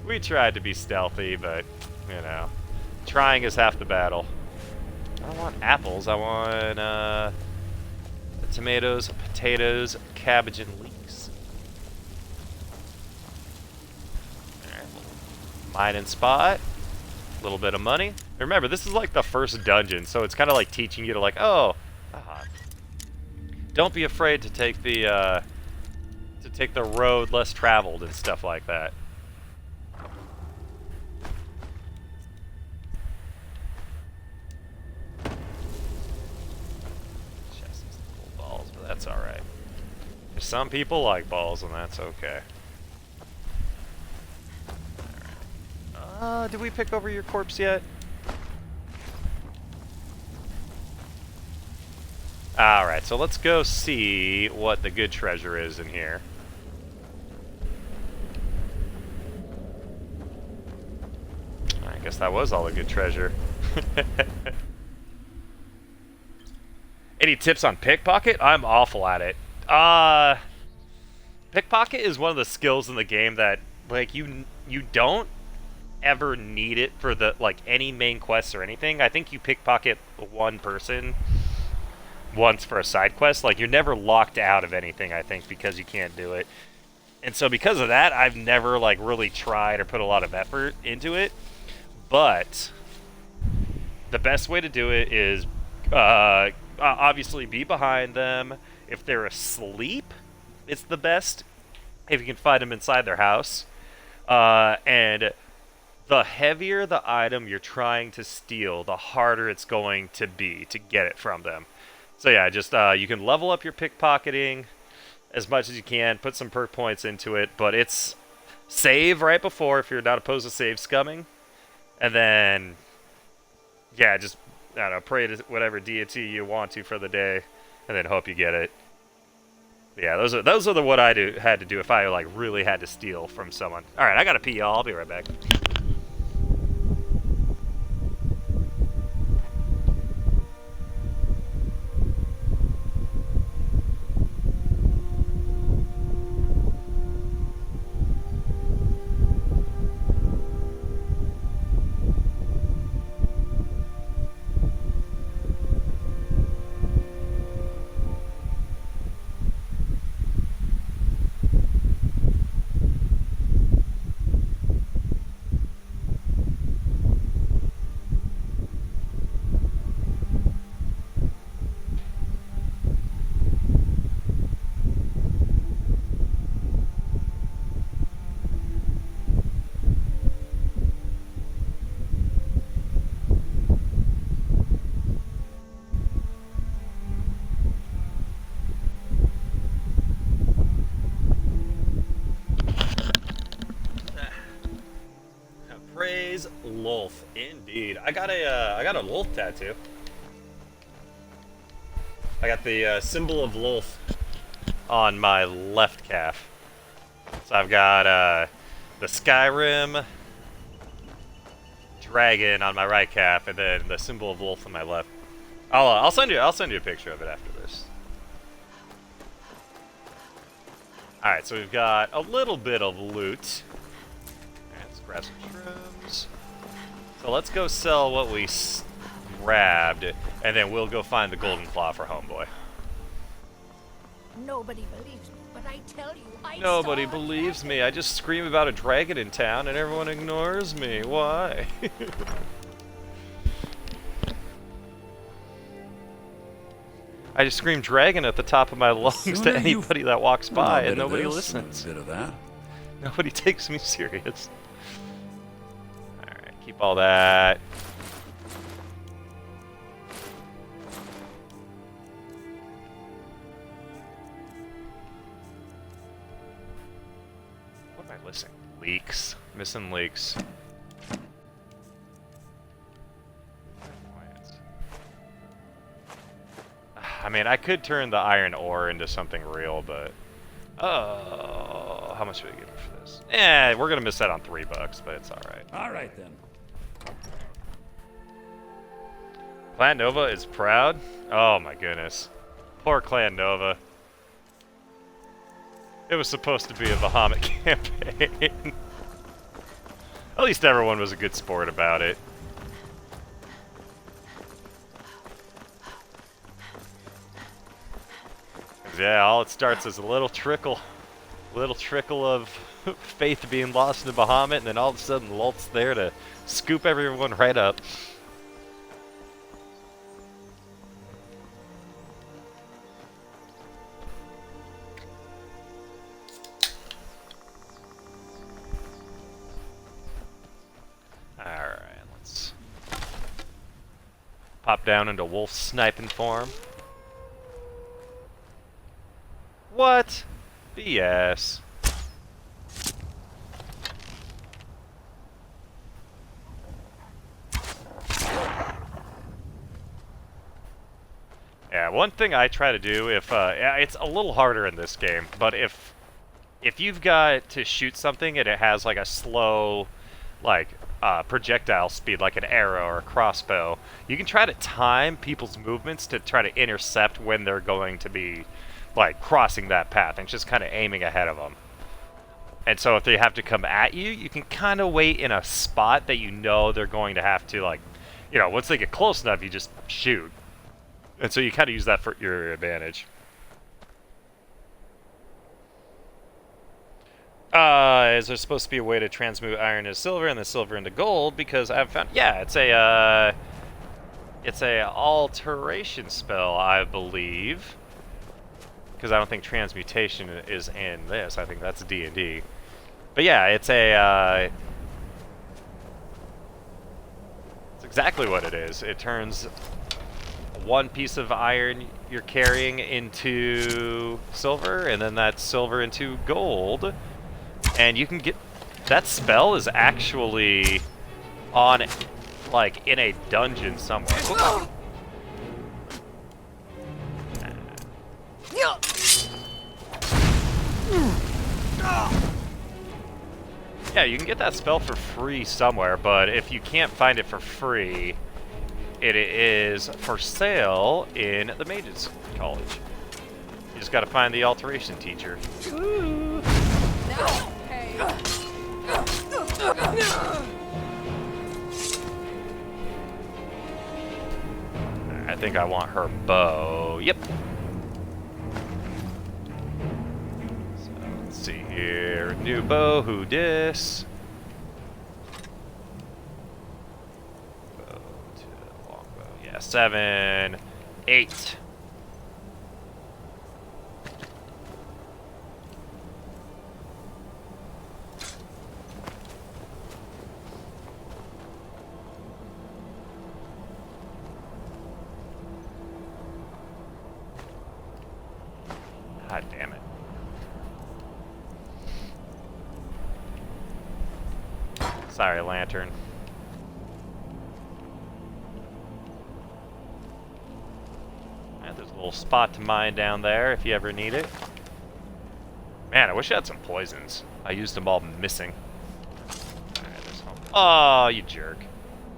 We tried to be stealthy, but, you know, trying is half the battle. I don't want apples. I want, tomatoes, potatoes, cabbage, and leeks. Alright. Mining spot. A little bit of money. Remember, this is like the first dungeon, so it's kind of like teaching you to like, don't be afraid to take the road less traveled and stuff like that. Chests full balls, but that's all right. Some people like balls, and that's okay. Did we pick over your corpse yet? Alright, so let's go see what the good treasure is in here. I guess that was all the good treasure. Any tips on pickpocket? I'm awful at it. Pickpocket is one of the skills in the game that, like, you don't ever need it for the, like, any main quests or anything. I think you pickpocket one person once for a side quest. Like, you're never locked out of anything, I think, because you can't do it. And so because of that, I've never, like, really tried or put a lot of effort into it. But the best way to do it is obviously be behind them. If they're asleep, it's the best if you can find them inside their house. And the heavier the item you're trying to steal, the harder it's going to be to get it from them. So yeah, just you can level up your pickpocketing as much as you can, put some perk points into it, but it's save right before if you're not opposed to save scumming, and then yeah, just, I don't know, pray to whatever deity you want to for the day, and then hope you get it. Yeah, those are the what I had to do if I like really had to steal from someone. All right, I gotta pee, y'all. I'll be right back. Praise Lolth, indeed. I got a Lolth tattoo. I got the symbol of Lolth on my left calf. So I've got the Skyrim dragon on my right calf, and then the symbol of Lolth on my left. I'll send you a picture of it after this. All right, so we've got a little bit of loot. Let's grab some shrooms. items. So let's go sell what we grabbed, and then we'll go find the golden claw for homeboy. Nobody believes me, but I tell you, I Nobody saw a believes dragon. me. I just scream about a dragon in town, and everyone ignores me. Why? I just scream dragon at the top of my lungs to Sooner you- anybody that walks A by, bit and of nobody this, listens. A bit of that. Nobody takes me serious. Alright, keep all that. What am I missing? Leaks. Missing leaks. I mean, I could turn the iron ore into something real, but... Oh, how much do we get for this? Eh, we're gonna miss that on $3, but it's alright. All right, then. Clan Nova is proud? Oh my goodness. Poor Clan Nova. It was supposed to be a Bahamut campaign. At least everyone was a good sport about it. Yeah, all it starts is a little trickle of faith being lost in Bahamut, and then all of a sudden Lult's there to scoop everyone right up. Alright, let's pop down into wolf sniping form. What? BS. Yeah, one thing I try to do if yeah, it's a little harder in this game, but if you've got to shoot something and it has like a slow like projectile speed like an arrow or a crossbow, you can try to time people's movements to try to intercept when they're going to be like crossing that path and just kind of aiming ahead of them. And so if they have to come at you, you can kind of wait in a spot that you know they're going to have to, like, you know, once they get close enough, you just shoot. And so you kind of use that for your advantage. Is there supposed to be a way to transmute iron into silver and then silver into gold? Because I've found, yeah, it's a alteration spell, I believe. Because I don't think transmutation is in this. I think that's D&D. But yeah, it's exactly what it is. It turns one piece of iron you're carrying into silver, and then that silver into gold. And you can get... That spell is actually on, like, in a dungeon somewhere. Yeah, you can get that spell for free somewhere, but if you can't find it for free, it is for sale in the Mages College. You just gotta find the alteration teacher. Ooh. I think I want her bow. Yep. So let's see here. New bow, who dis? Bow to longbow. Yeah, 7, 8. God damn it. Sorry, Lantern. There's a little spot to mine down there if you ever need it. Man, I wish I had some poisons. I used them all missing. Alright, there's home. Oh, you jerk.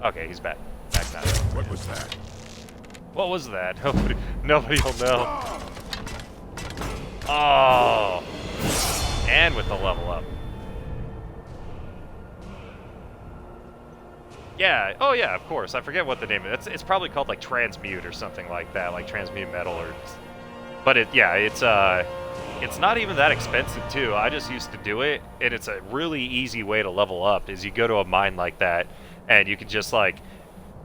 Okay, he's back. Back now. What was that? What was that? Nobody will know. Oh! And with the level up. Yeah. Oh yeah, of course. I forget what the name is. It's probably called like transmute or something like that, like transmute metal or. But it's not even that expensive too. I just used to do it, and it's a really easy way to level up. Is you go to a mine like that, and you can just like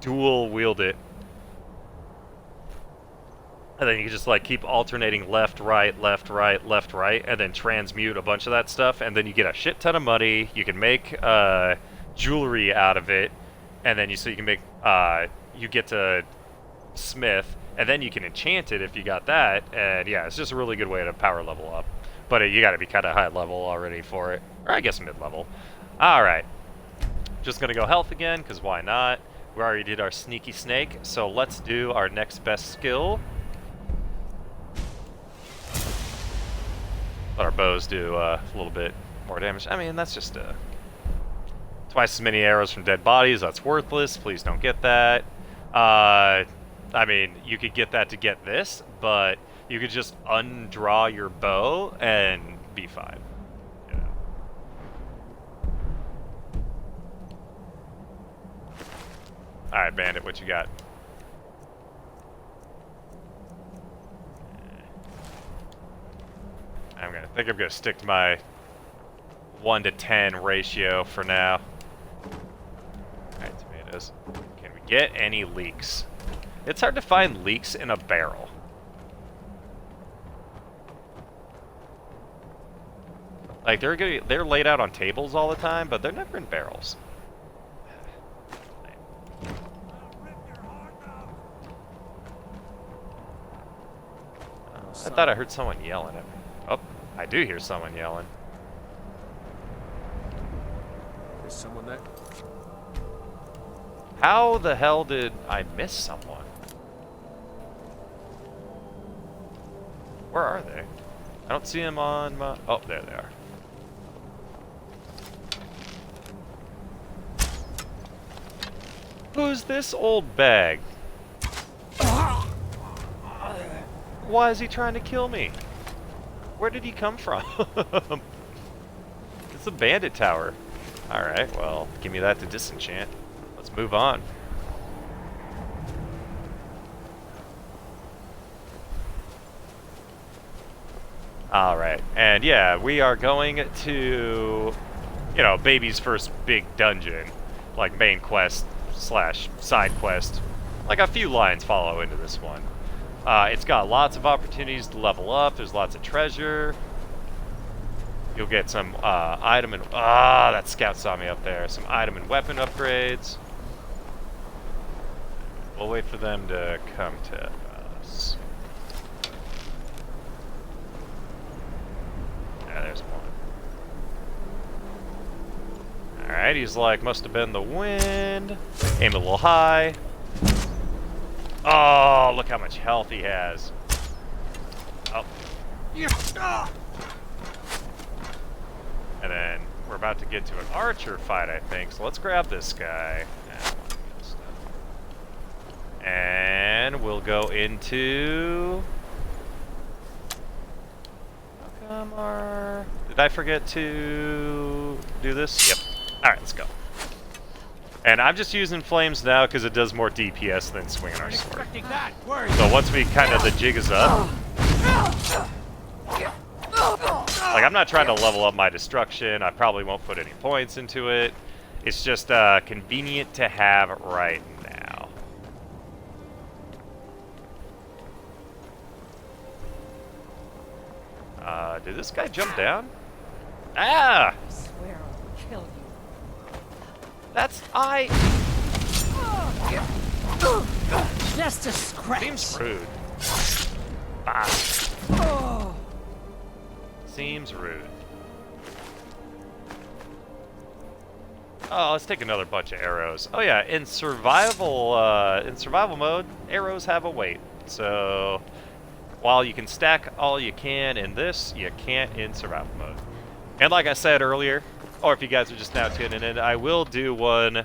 dual wield it, and then you can just like keep alternating left, right, left, right, left, right, and then transmute a bunch of that stuff, and then you get a shit ton of money. You can make jewelry out of it, and then you can make you get to smith, and then you can enchant it if you got that. And yeah, it's just a really good way to power level up. But you got to be kind of high level already for it, or I guess mid level. All right, just gonna go health again because why not? We already did our sneaky snake, so let's do our next best skill. Let our bows do a little bit more damage. I mean, that's just twice as many arrows from dead bodies. That's worthless. Please don't get that. I mean, you could get that to get this, but you could just undraw your bow and be fine. Yeah. Alright, Bandit, what you got? I think I'm gonna stick to my 1 to 10 ratio for now. Alright, tomatoes. Can we get any leeks? It's hard to find leeks in a barrel. Like they're laid out on tables all the time, but they're never in barrels. I thought I heard someone yelling at me. Oh, I do hear someone yelling. There's someone there. How the hell did I miss someone? Where are they? I don't see them on my... Oh, there they are. Who's this old bag? Why is he trying to kill me? Where did he come from? It's a bandit tower. Alright, well, give me that to disenchant. Let's move on. Alright, and yeah, we are going to, you know, baby's first big dungeon. Like main quest slash side quest. Like a few lines follow into this one. It's got lots of opportunities to level up. There's lots of treasure. You'll get some item and... that scout saw me up there. Some item and weapon upgrades. We'll wait for them to come to us. Yeah, there's one. Alright, he's like, must have been the wind. Aim a little high. Oh, look how much health he has. Oh. And then we're about to get to an archer fight, I think. So let's grab this guy. And we'll go into... Did I forget to do this? Yep. Alright, let's go. And I'm just using flames now because it does more DPS than swinging our sword. So once we kind of, the jig is up. Like, I'm not trying to level up my destruction. I probably won't put any points into it. It's just convenient to have right now. Did this guy jump down? Ah! I swear I'll kill you. That's Just a scratch. Seems rude. Ah. Oh. Seems rude. Oh, let's take another bunch of arrows. Oh yeah, in survival mode, arrows have a weight. So while you can stack all you can in this, you can't in survival mode. And like I said earlier, or if you guys are just now tuning in, I will do one.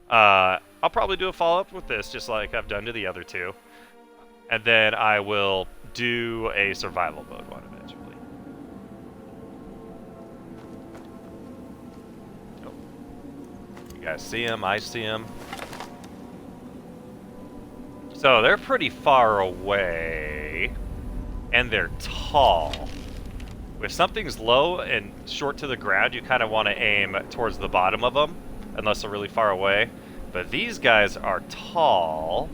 I'll probably do a follow-up with this, just like I've done to the other two. And then I will do a survival mode one eventually. You guys see them? I see them. So they're pretty far away, and they're tall. If something's low and short to the ground, you kind of want to aim towards the bottom of them, unless they're really far away. But these guys are tall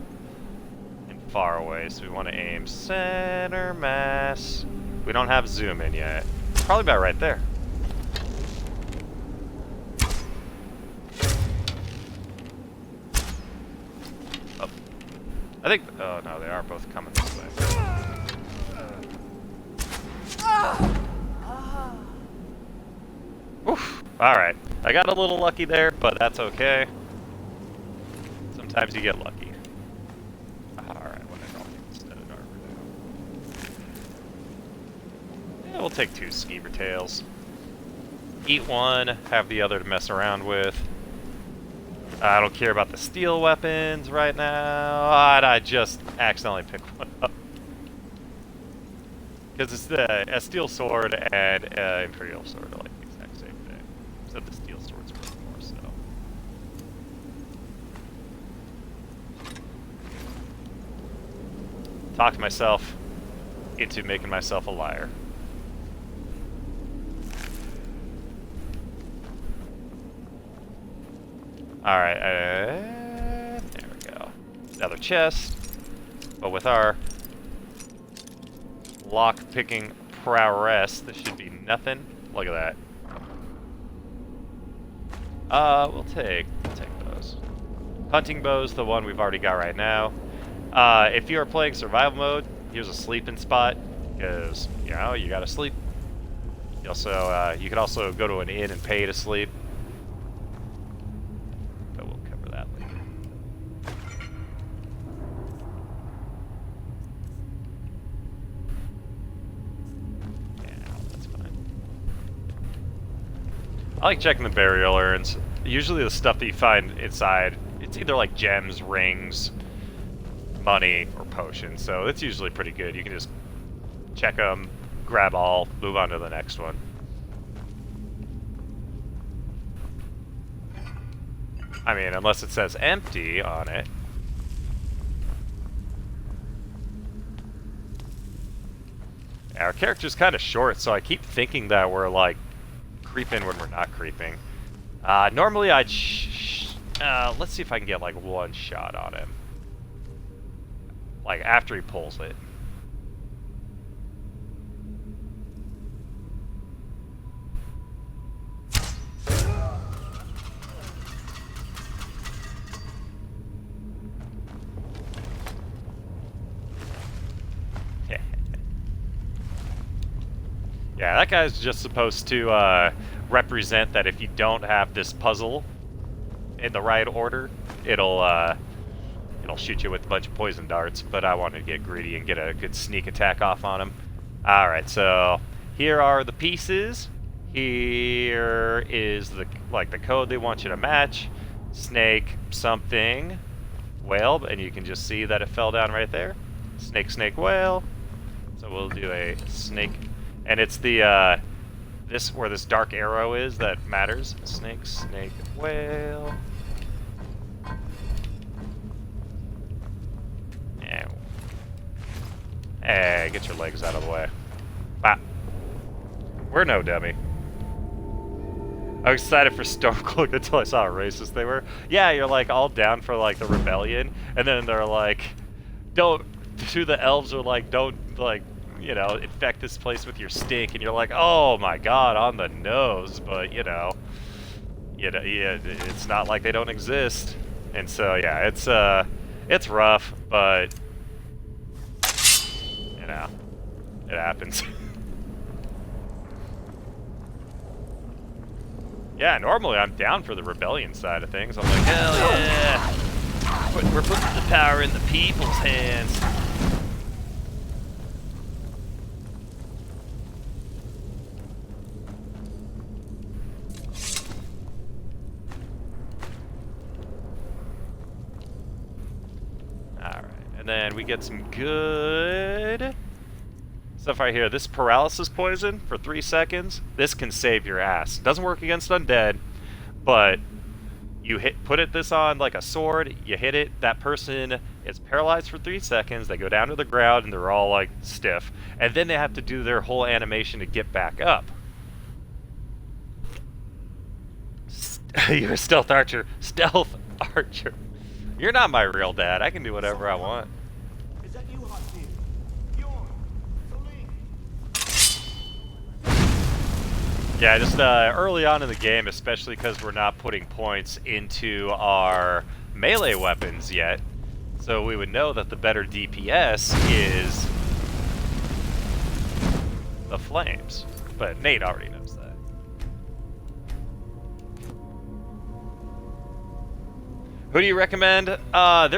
and far away, so we want to aim center mass. We don't have zoom in yet. Probably about right there. Oh. I think, oh no, they are both coming this way. Oof. Alright. I got a little lucky there, but that's okay. Sometimes you get lucky. Alright, what I don't need instead of armor now. Yeah, we'll take 2 skeever tails. Eat one, have the other to mess around with. I don't care about the steel weapons right now. And I just accidentally picked one up. Because it's a steel sword and imperial sword are like the exact same thing. Except the steel sword's worth more, so. Talked myself into making myself a liar. Alright, there we go. Another chest. But with our lock-picking prowess, this should be nothing. Look at that. We'll take those. Hunting bow's the one we've already got right now. If you are playing survival mode, here's a sleeping spot, because, you know, you gotta sleep. You also, you can also go to an inn and pay to sleep. But we'll cover that later. I like checking the burial urns. Usually the stuff that you find inside, it's either like gems, rings, money, or potions, so it's usually pretty good. You can just check them, grab all, move on to the next one. I mean, unless it says empty on it. Our character's kind of short, so I keep thinking that we're like creeping when we're not creeping. Normally I'd let's see if I can get like one shot on him. Like after he pulls it. Yeah, that guy's just supposed to represent that if you don't have this puzzle in the right order, it'll shoot you with a bunch of poison darts, but I wanted to get greedy and get a good sneak attack off on him. Alright, so here are the pieces. Here is the code they want you to match. Snake something whale, and you can just see that it fell down right there. Snake, snake, whale. So we'll do a snake. And it's the, this, where this dark arrow is that matters. Snake, snake, whale. Hey, get your legs out of the way. Bah. We're no dummy. I was excited for Stormcloak until I saw how racist they were. Yeah, you're like all down for like the rebellion, and then they're like, don't, the elves are like, don't like, you know, infect this place with your stink, and you're like, oh my god, on the nose, but you know, yeah, it's not like they don't exist, and so yeah, it's rough, but you know, it happens. Yeah, normally I'm down for the rebellion side of things. I'm like, hell yeah, we're putting the power in the people's hands. Then we get some good stuff right here. This paralysis poison for 3 seconds. This can save your ass. Doesn't work against undead, but You put this on like a sword, you hit it, that person is paralyzed for 3 seconds, they go down to the ground and they're all like stiff, and then they have to do their whole animation to get back up. You're a stealth archer. Stealth archer. You're not my real dad. I can do whatever I want. Is that you, Husky? Bjorn, Yeah, just early on in the game, especially because we're not putting points into our melee weapons yet, so we would know that the better DPS is the flames. But Nate already knows that. Who do you recommend? I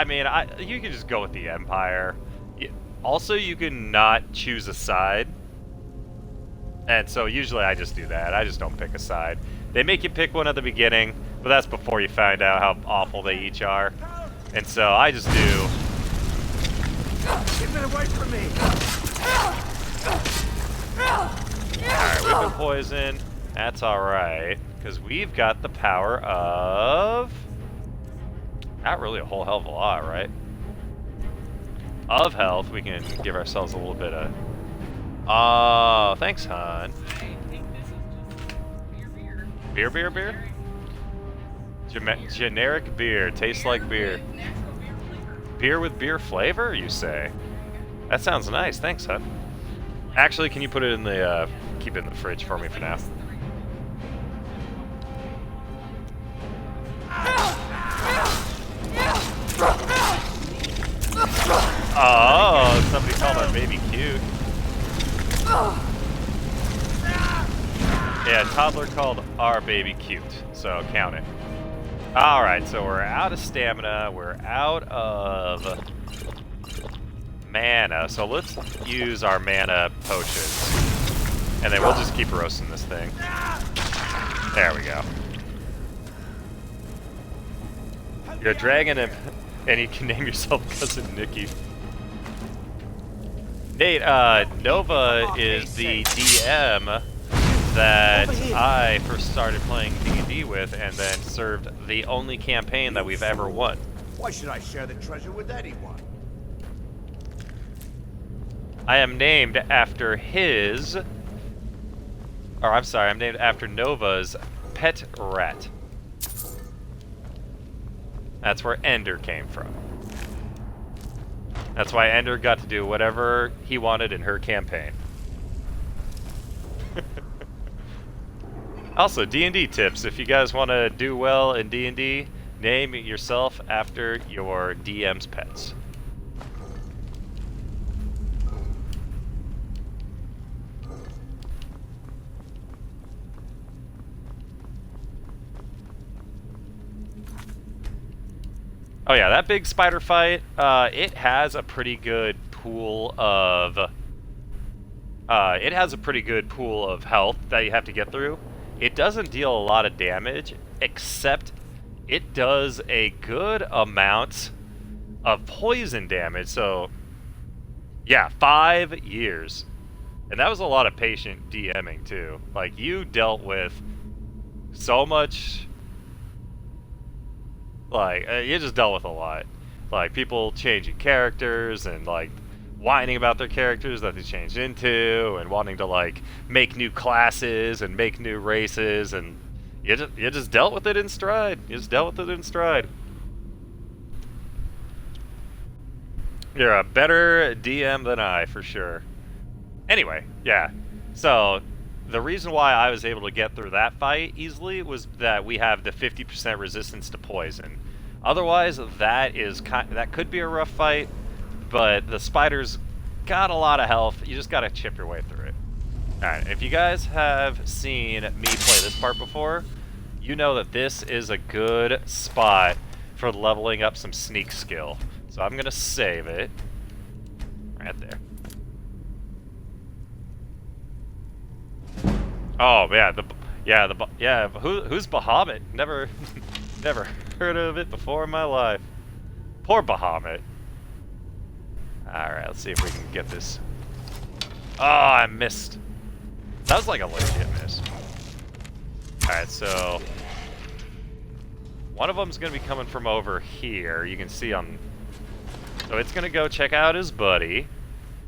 mean, you can just go with the Empire. Also, you can not choose a side. And so usually I just do that. I just don't pick a side. They make you pick one at the beginning, but that's before you find out how awful they each are. And so I just do... Keep it away from me! Alright, we've been poisoned. That's alright, because we've got the power of... Not really a whole hell of a lot, right? Of health, we can give ourselves a little bit of... Oh, thanks, hon. Beer? Generic beer. Tastes like beer. Beer with beer flavor, you say? That sounds nice. Thanks, hon. Actually, can you put it in the, keep it in the fridge for me for now? Oh, somebody called our baby cute. Yeah, toddler called our baby cute, so count it. Alright, so we're out of stamina, we're out of mana, so let's use our mana potions. And then we'll just keep roasting this thing. There we go. You're a dragon and you can name yourself Cousin Nikki. Nate, Nova is the DM that I first started playing D&D with and then served the only campaign that we've ever won. Why should I share the treasure with anyone? I am named after his... Or, I'm sorry, I'm named after Nova's pet rat. That's where Ender came from. That's why Ender got to do whatever he wanted in her campaign. Also, D&D tips. If you guys want to do well in D&D, name yourself after your DM's pets. Oh yeah, that big spider fight, it has a pretty good pool of... health that you have to get through. It doesn't deal a lot of damage, except it does a good amount of poison damage, so... Yeah, 5 years. And that was a lot of patient DMing, too. Like, you dealt with so much... Like, you just dealt with a lot. Like, people changing characters and, like, whining about their characters that they changed into and wanting to, like, make new classes and make new races, and you just dealt with it in stride. You just dealt with it in stride. You're a better DM than I, for sure. Anyway, yeah. So, the reason why I was able to get through that fight easily was that we have the 50% resistance to poison. Otherwise, that could be a rough fight, but the spider's got a lot of health. You just gotta chip your way through it. Alright, if you guys have seen me play this part before, you know that this is a good spot for leveling up some sneak skill. So I'm gonna save it. Right there. Oh yeah, who's Bahamut? Never heard of it before in my life. Poor Bahamut. All right, let's see if we can get this. Oh, I missed. That was like a legit miss. All right, so One of them's going to be coming from over here. You can see on... So it's going to go check out his buddy.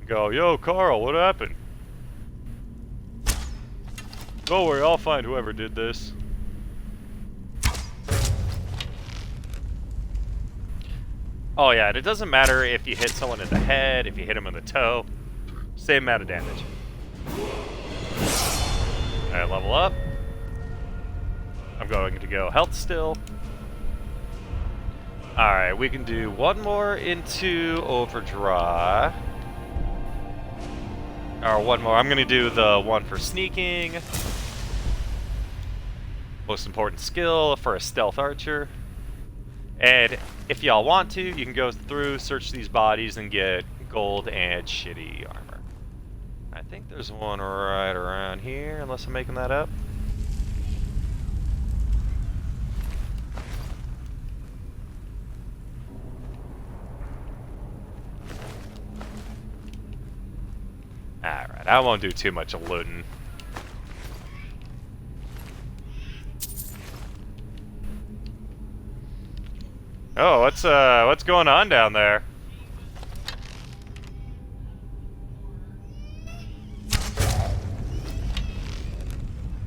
Go, yo, Carl, what happened? Don't worry, I'll find whoever did this. Oh yeah, and it doesn't matter if you hit someone in the head, if you hit him in the toe. Same amount of damage. Alright, level up. I'm going to go health still. Alright, we can do one more into overdraw. Or one more. I'm going to do the one for sneaking. Most important skill for a stealth archer. And if y'all want to, you can go through, search these bodies, and get gold and shitty armor. I think there's one right around here, unless I'm making that up. Alright, I won't do too much of looting. Oh, what's going on down there?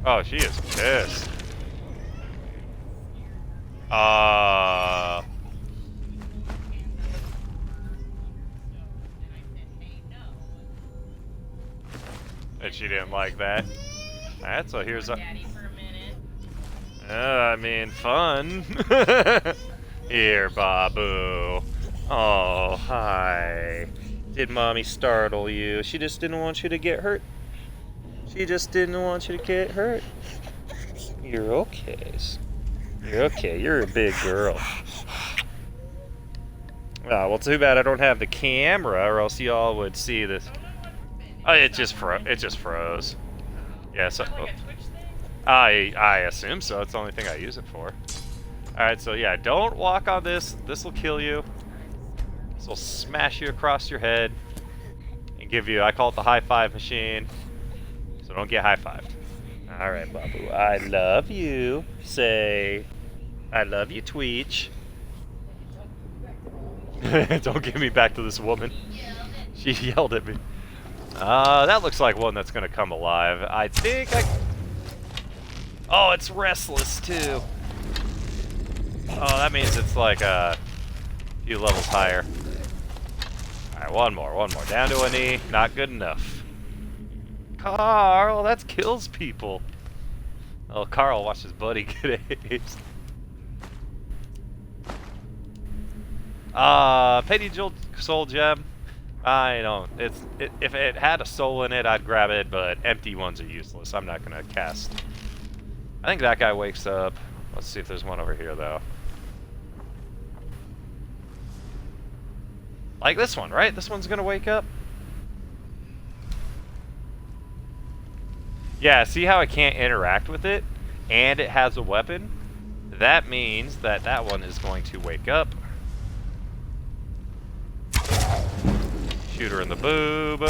Oh, she is pissed. And she didn't like that. Alright, so here's a... I mean, fun. Here, Babu. Oh, hi. Did Mommy startle you? She just didn't want you to get hurt. She just didn't want you to get hurt. You're okay. You're okay. You're a big girl. Oh, well, too bad I don't have the camera, or else y'all would see this. Oh, it just froze. Yeah, so I assume so. It's the only thing I use it for. Alright, so yeah, don't walk on this. This will kill you. This will smash you across your head and give you, I call it the high five machine. So don't get high fived. Alright, Babu. I love you. Say, I love you, Tweech. Don't give me back to this woman. She yelled at me. That looks like one that's gonna come alive. I think I... Oh, it's restless too. Oh, that means it's like a few levels higher. Alright, one more. Down to a knee. Not good enough. Carl, that kills people. Oh, Carl watched his buddy get aced. Petty soul gem. I don't. If it had a soul in it, I'd grab it, but empty ones are useless. I'm not gonna cast. I think that guy wakes up. Let's see if there's one over here, though. Like this one, right? This one's gonna wake up? Yeah, see how I can't interact with it? And it has a weapon? That means that that one is going to wake up. Shoot her in the boob.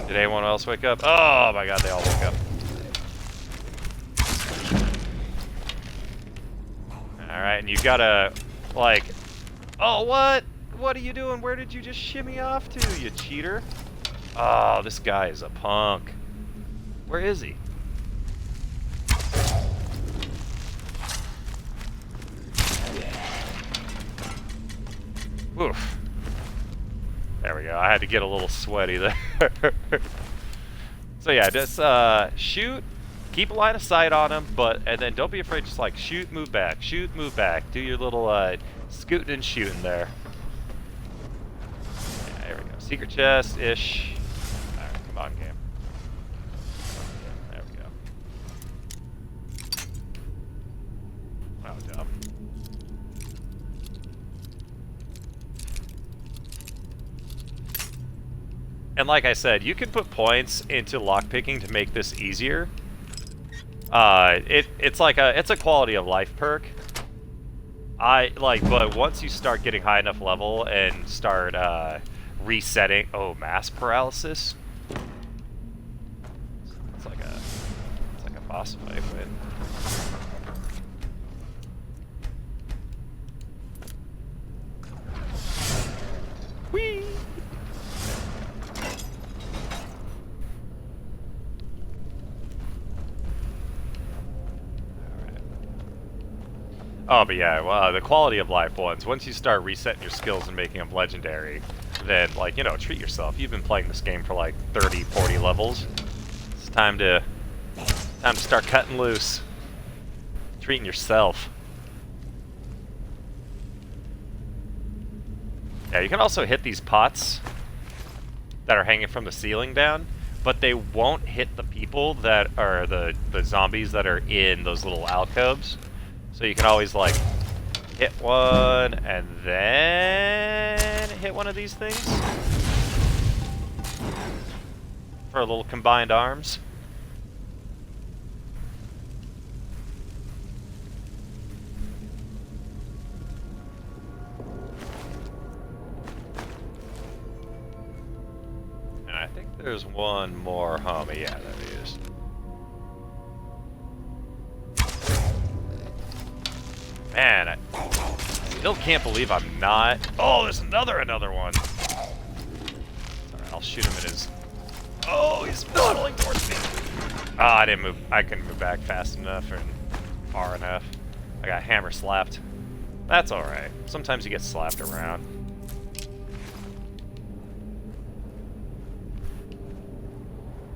Did anyone else wake up? Oh my god, they all woke up. Alright, and you gotta, like... Oh, what? What are you doing? Where did you just shimmy off to, you cheater? Oh, this guy is a punk. Where is he? Oof. There we go. I had to get a little sweaty there. So yeah, just shoot. Keep a line of sight on him, and then don't be afraid. Just like shoot, move back, shoot, move back. Do your little scooting and shooting there. Yeah, there we go. Secret chest ish. All right, come on, game. There we go. Oh, dumb. And like I said, you can put points into lockpicking to make this easier. It's a quality of life perk. But once you start getting high enough level and start resetting, mass paralysis. It's like a boss fight, but Oh, but yeah, well, the quality of life ones, once you start resetting your skills and making them legendary, then, like, you know, treat yourself. You've been playing this game for like 30, 40 levels. It's time to start cutting loose. Treating yourself. Yeah, you can also hit these pots that are hanging from the ceiling down, but they won't hit the people that are the zombies that are in those little alcoves. So you can always, like, hit one and then hit one of these things for a little combined arms. And I think there's one more homie. Yeah, there he is. Man, I still can't believe I'm not... Oh, there's another one. Alright, I'll shoot him in his... Oh, he's funneling towards me. Oh, I didn't move. I couldn't move back fast enough or far enough. I got hammer slapped. That's alright. Sometimes you get slapped around.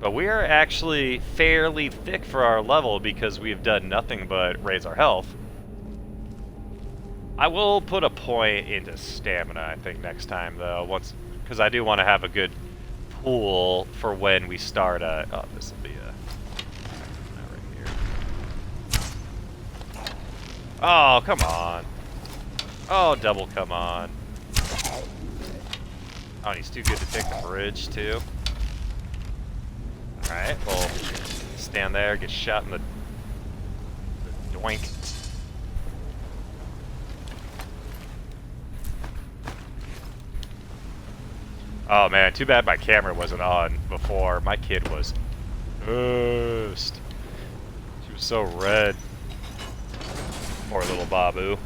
But we are actually fairly thick for our level because we've done nothing but raise our health. I will put a point into stamina, I think, next time, though, because I do want to have a good pool for when we start a... Oh, this will be a... Right here. Oh, come on. Oh, double come on. Oh, and he's too good to take the bridge, too. Alright, well, stand there, get shot in the doink. Oh man, too bad my camera wasn't on before. My kid was pissed. She was so red. Poor little Babu.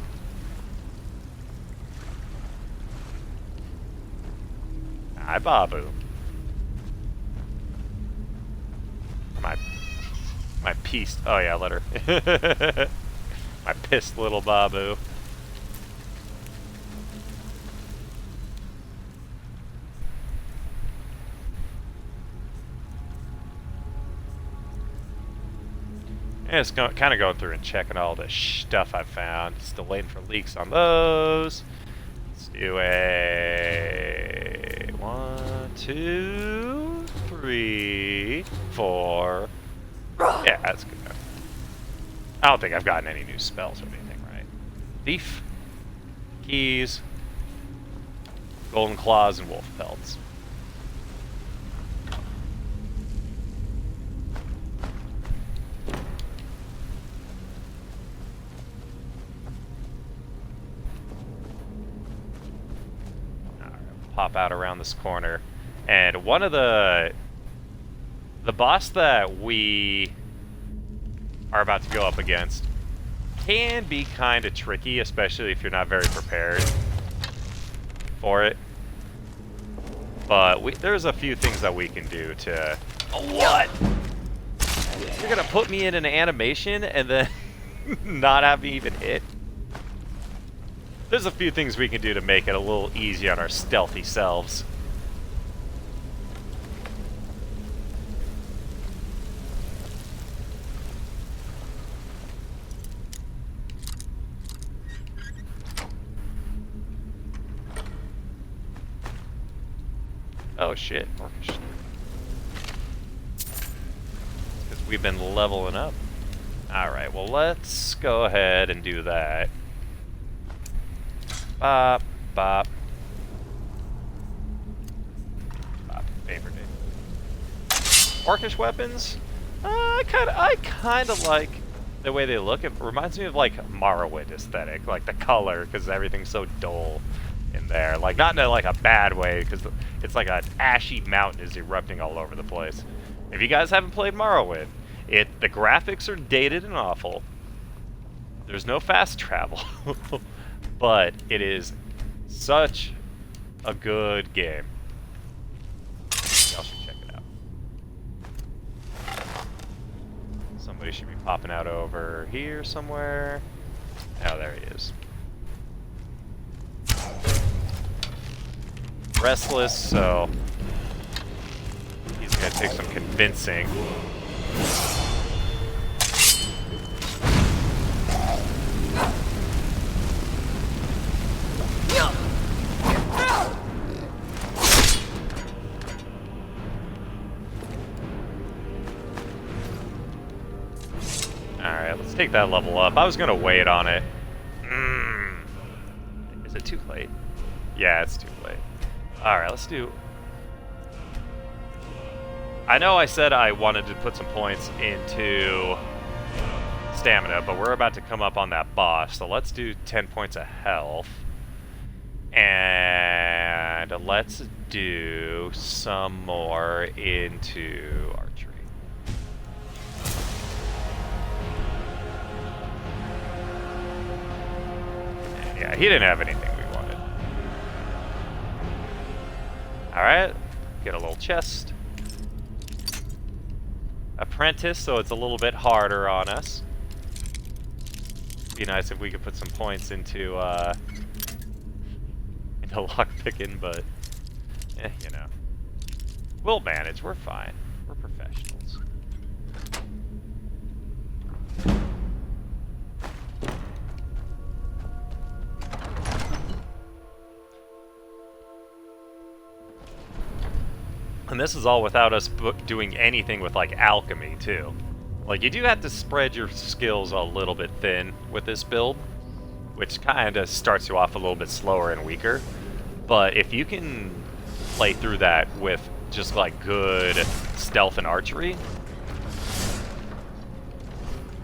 Hi, Babu. My pieced. Oh yeah, let her. My pissed little Babu. Yeah, it's kind of going through and checking all the stuff I found. Still waiting for leaks on those. Let's do a 1, 2, 3, 4. Yeah, that's good enough. I don't think I've gotten any new spells or anything, right? Thief, keys, golden claws, and wolf pelts. Pop out around this corner, and one of the boss that we are about to go up against can be kind of tricky, especially if you're not very prepared for it. But there's a few things that we can do to... Oh, what? You're gonna put me in an animation and then not have me even hit? There's a few things we can do to make it a little easier on our stealthy selves. Oh shit, because we've been leveling up. Alright, well let's go ahead and do that. Bop, bop. Bop, favorite name. Orcish weapons? I kind of like the way they look. It reminds me of like Morrowind aesthetic, like the color, because everything's so dull in there. Like not in like a bad way, because it's like an ashy mountain is erupting all over the place. If you guys haven't played Morrowind, the graphics are dated and awful. There's no fast travel. But it is such a good game. Y'all should check it out. Somebody should be popping out over here somewhere. Oh, there he is. Restless, so he's gonna take some convincing. Alright, let's take that level up. I was gonna wait on it. Is it too late? Yeah, it's too late. Alright, let's do... I know I said I wanted to put some points into stamina, but we're about to come up on that boss, so let's do 10 points of health. And let's do some more into archery. And yeah, he didn't have anything we wanted. Alright, get a little chest. Apprentice, so it's a little bit harder on us. Be nice if we could put some points into lockpicking, but you know. We'll manage, we're fine. We're professionals. And this is all without us doing anything with, like, alchemy, too. Like, you do have to spread your skills a little bit thin with this build, which kind of starts you off a little bit slower and weaker. But if you can play through that with just, like, good stealth and archery...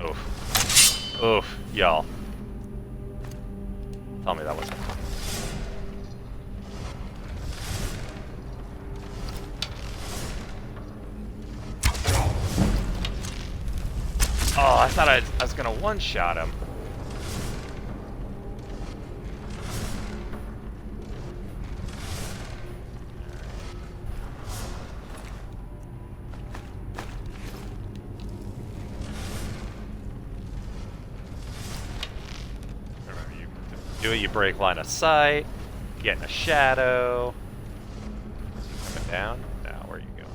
Oof. Oof, y'all. Tell me that wasn't fun. Oh, I thought I was gonna one-shot him. Remember, you do it, you break line of sight, get in a shadow. Coming down? Now, where are you going?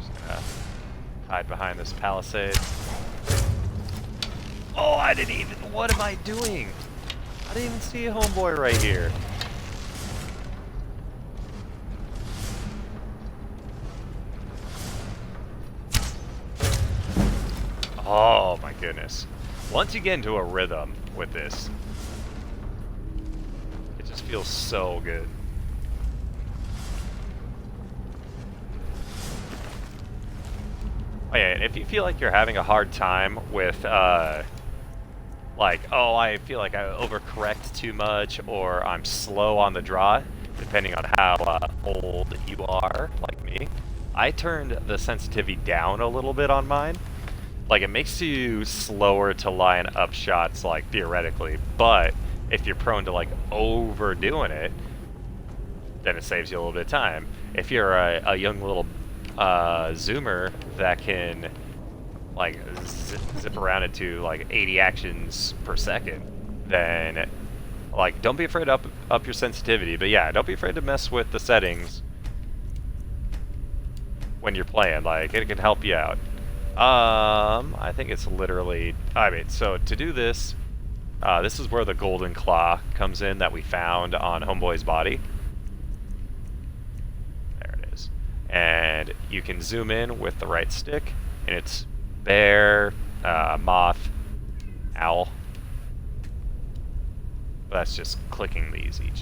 Just gonna hide behind this palisade. Oh, I didn't even... What am I doing? I didn't even see a homeboy right here. Oh my goodness. Once you get into a rhythm with this, it just feels so good. Oh yeah, and if you feel like you're having a hard time with, like, oh, I feel like I overcorrect too much, or I'm slow on the draw, depending on how old you are, like me, I turned the sensitivity down a little bit on mine. Like, it makes you slower to line up shots, like, theoretically, but if you're prone to, like, overdoing it, then it saves you a little bit of time. If you're a young little zoomer that can, like, zip around into, like, 80 actions per second, then, like, don't be afraid to up your sensitivity. But yeah, don't be afraid to mess with the settings when you're playing. Like, it can help you out. I think it's literally... I mean, so to do this, this is where the golden claw comes in that we found on Homeboy's body. And you can zoom in with the right stick, and it's bear, moth, owl. That's just clicking these each.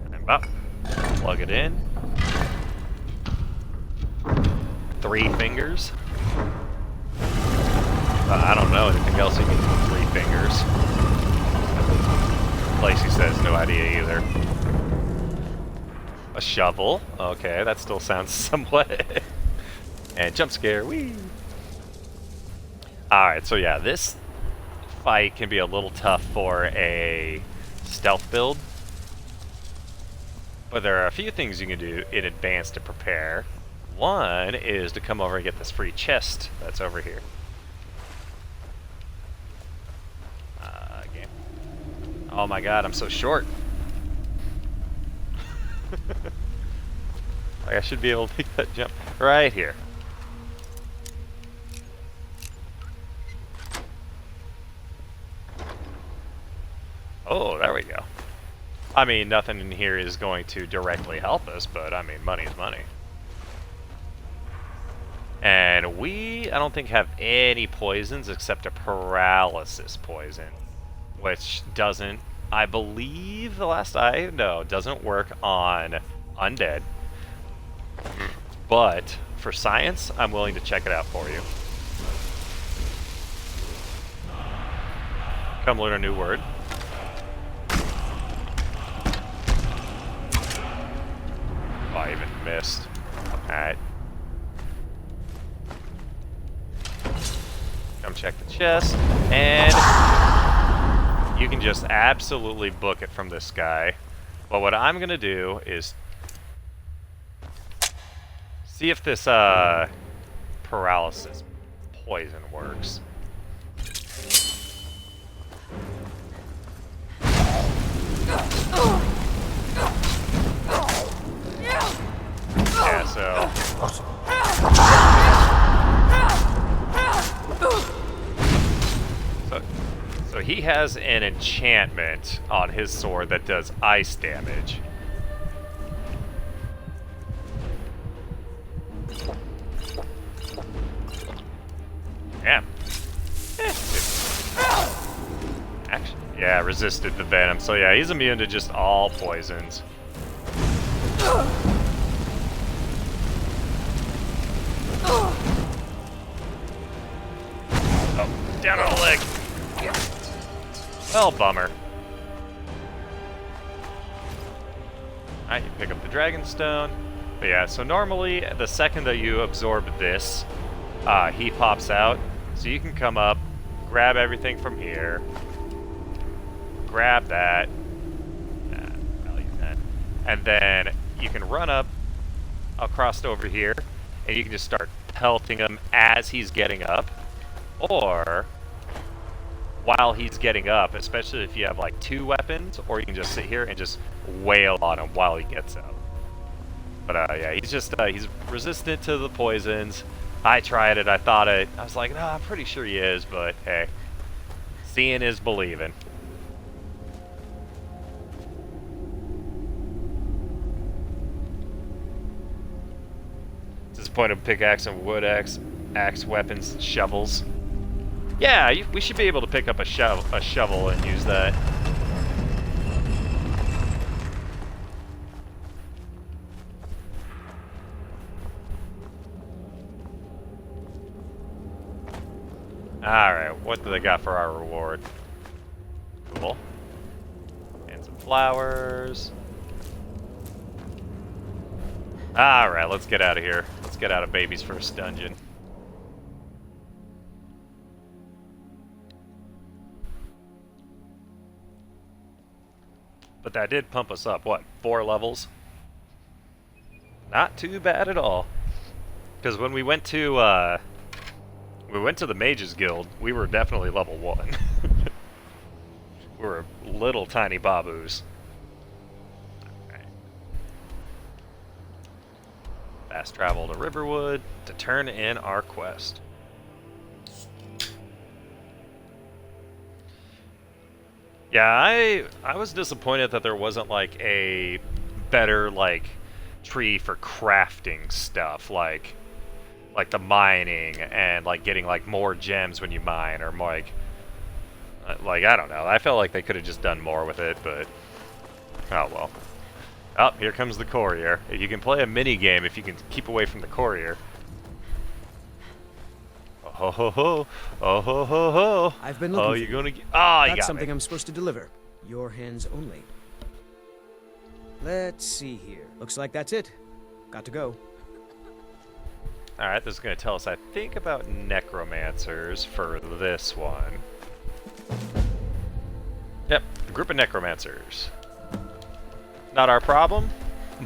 And up, plug it in. 3 fingers. I don't know anything else you can do with 3 fingers. Lacey says no idea either. A shovel. Okay, that still sounds somewhat... And jump scare, whee! Alright, so yeah, this fight can be a little tough for a stealth build. But there are a few things you can do in advance to prepare. One is to come over and get this free chest that's over here. Game. Oh my god, I'm so short. Like, I should be able to make that jump right here. Oh, there we go. I mean, nothing in here is going to directly help us, but I mean, money's money. And I don't think have any poisons except a paralysis poison, which doesn't, I believe the last I know, doesn't work on undead. But for science, I'm willing to check it out for you. Come learn a new word. Oh, I even missed. Alright. Come check the chest, and you can just absolutely book it from this guy. But what I'm gonna do is see if this paralysis poison works. Yeah, so he has an enchantment on his sword that does ice damage. Yeah. Actually, yeah, resisted the venom. So yeah, he's immune to just all poisons. Oh, down on the leg. Well, bummer. Alright, you pick up the dragon stone. But yeah, so normally the second that you absorb this, he pops out. So you can come up, grab everything from here, grab that, I'll use that, and then you can run up across over here, and you can just start pelting him as he's getting up, or while he's getting up, especially if you have like 2 weapons, or you can just sit here and just wail on him while he gets up. But yeah, he's just he's resistant to the poisons. I tried it, I was like, no, I'm pretty sure he is, but hey, seeing is believing. This is the point of pickaxe and wood axe weapons, shovels. Yeah, we should be able to pick up a shovel and use that. Alright, what do they got for our reward? Cool. And some flowers. Alright, let's get out of here. Let's get out of baby's first dungeon. But that did pump us up, what, 4 levels? Not too bad at all. Because when we went to the Mages Guild, we were definitely level 1. We were little tiny babus. Alright. Fast travel to Riverwood to turn in our quest. Yeah, I was disappointed that there wasn't like a better like tree for crafting stuff, like the mining and like getting like more gems when you mine, or more like I don't know. I felt like they could have just done more with it, but oh well. Oh, here comes the courier. You can play a mini game if you can keep away from the courier. Oh ho ho! Oh ho ho ho! I've been looking. Oh, you're gonna get. Oh, you got That's something me. I'm supposed to deliver. Your hands only. Let's see here. Looks like that's it. Got to go. Alright, this is going to tell us, I think, about necromancers for this one. Yep, a group of necromancers. Not our problem,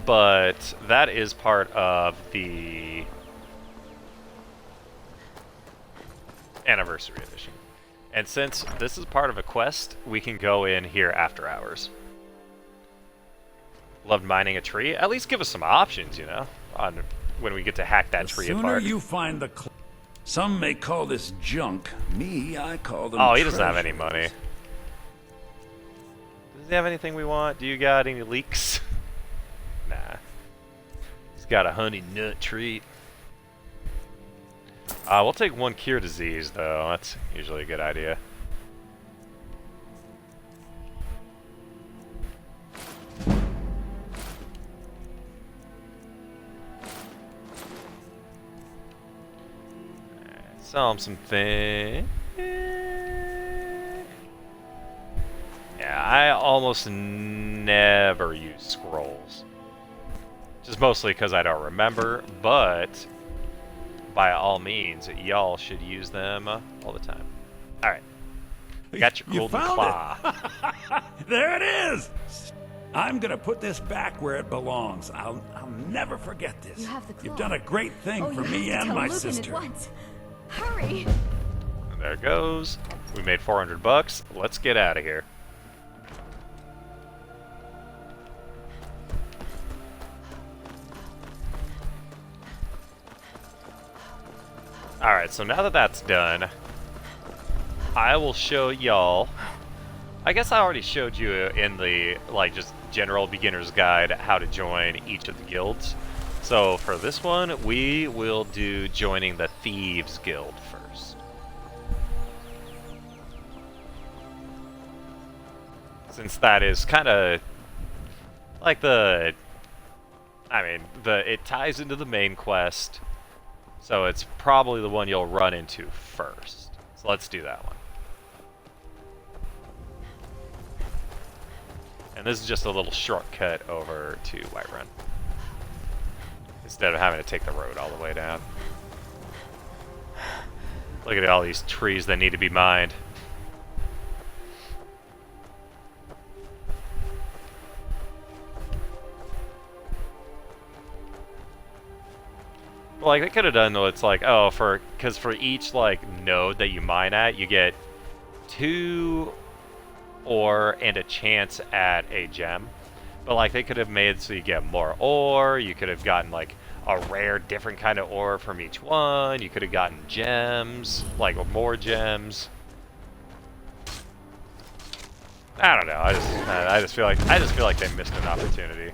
but that is part of the Anniversary Edition. And since this is part of a quest, we can go in here after hours. Loved mining a tree. At least give us some options, you know, on when we get to hack that tree apart. The sooner you find the some may call this junk. Me, I call them Oh, he doesn't have any treasures. money. Does he have anything we want? Do you got any leeks? Nah. He's got a honey nut treat. We'll take one cure disease, though. That's usually a good idea. Sell him something. Yeah, I almost never use scrolls. Just mostly because I don't remember, but by all means, y'all should use them all the time. Alright. Got your You golden found claw. it. There it is. I'm gonna put this back where it belongs. I'll never forget this. You have the claw. You've done a great thing Oh, for you me have to and tell my Lucan sister. At once. Hurry! And there it goes. We made 400 bucks. Let's get out of here. Alright, so now that that's done, I will show y'all. I guess I already showed you in the, like, just general beginner's guide how to join each of the guilds. So for this one, we will do joining the Thieves Guild first. Since that is kind of like it ties into the main quest. So it's probably the one you'll run into first. So let's do that one. And this is just a little shortcut over to Whiterun, instead of having to take the road all the way down. Look at all these trees that need to be mined. Like, they could have done, though, it's like, oh, because for each, like, node that you mine at, you get 2 ore and a chance at a gem. But, like, they could have made so you get more ore, you could have gotten, like, a rare, different kind of ore from each one, you could have gotten gems, like, more gems. I don't know, I just feel like they missed an opportunity.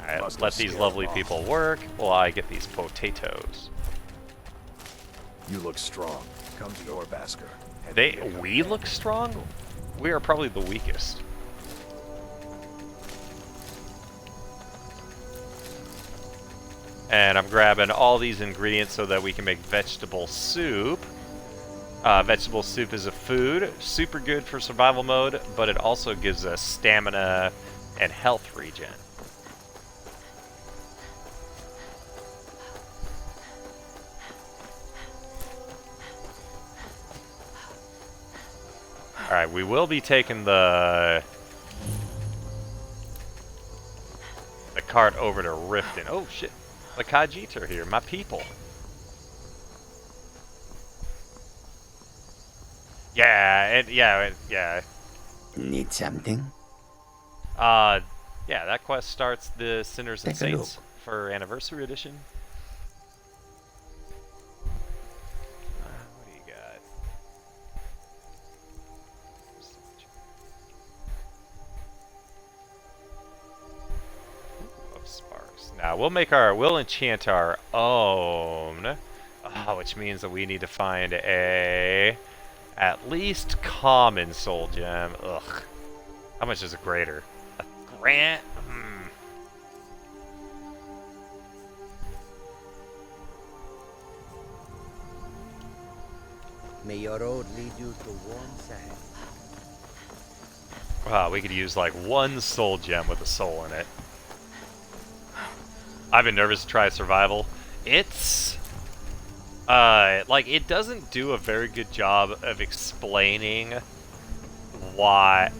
Alright, let these lovely people work while I get these potatoes. You look strong. Come to your Basker. We look strong? We are probably the weakest. And I'm grabbing all these ingredients so that we can make vegetable soup. Vegetable soup is a food, super good for survival mode, but it also gives us stamina and health regen. Alright, we will be taking the cart over to Riften. Oh shit, the Khajiit are here, my people. Yeah. Need something? Yeah, that quest starts the Sinners and Take a Saints for Anniversary Edition. What do you got? Of sparks. Now we'll enchant our own, which means that we need to find at least common soul gem. Ugh. How much is a greater? A grand? May your road lead you to warm sand. Wow, we could use like one soul gem with a soul in it. I've been nervous to try survival. It's like, it doesn't do a very good job of explaining what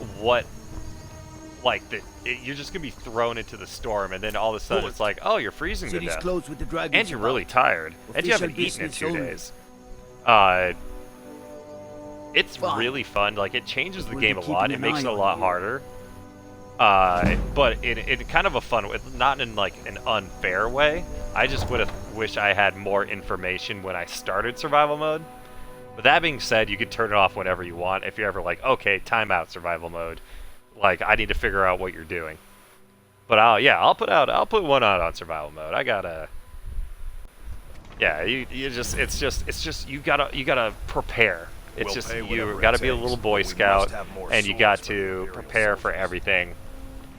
like you're just gonna be thrown into the storm, and then all of a sudden it's like, oh, you're freezing to City's death, closed with the dragons and you're really about. tired, and you Official haven't eaten in business 2 only. days. It's really fun. Like, it changes the We'll game be a lot. keeping It an makes eye it a on lot you. harder. But in kind of a fun way, not in like an unfair way. I just would have wished I had more information when I started survival mode. But that being said, you can turn it off whenever you want. If you're ever like, okay, timeout survival mode, like I need to figure out what you're doing. But I'll put one out on survival mode. I gotta. Yeah, it's just you gotta prepare. It's We'll just pay you whatever gotta it be a takes, little but Boy we Scout, must have more and you souls got for the to Imperial prepare for soldiers. everything. You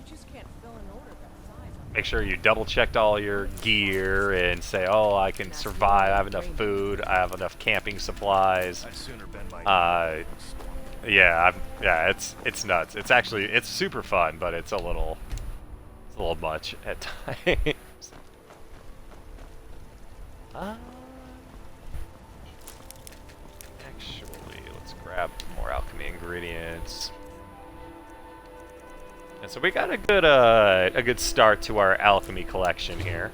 just can't fill an order that size. Make sure you double checked all your gear and say, oh, I can survive. I have enough food. I have enough camping supplies. I'd sooner bend my Yeah, it's nuts. It's super fun, but it's a little much at times. Actually, let's grab more alchemy ingredients. And so we got a good start to our alchemy collection here.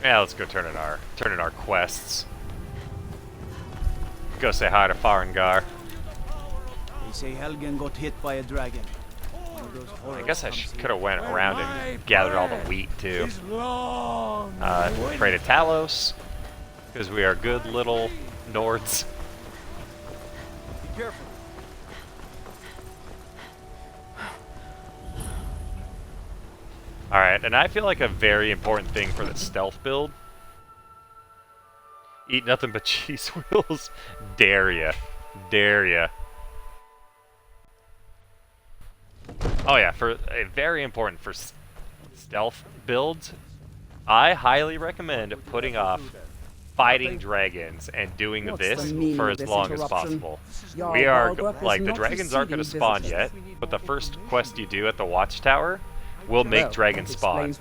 Yeah, let's go turn in our quests. Go say hi to Farengar. They say Helgen got hit by a dragon. One of those I horrors guess I comes here. could have went around and gathered all the wheat too. Is long. Pray to Talos, because we are good little Nords. Be careful. Alright, and I feel like a very important thing for the stealth build. Eat nothing but cheese wheels. Dare ya. Dare ya. Oh yeah, very important for stealth builds, I highly recommend putting off fighting dragons and doing this for as long as possible. We are, like, the dragons aren't going to spawn yet, but the first quest you do at the watchtower will make dragons spawn.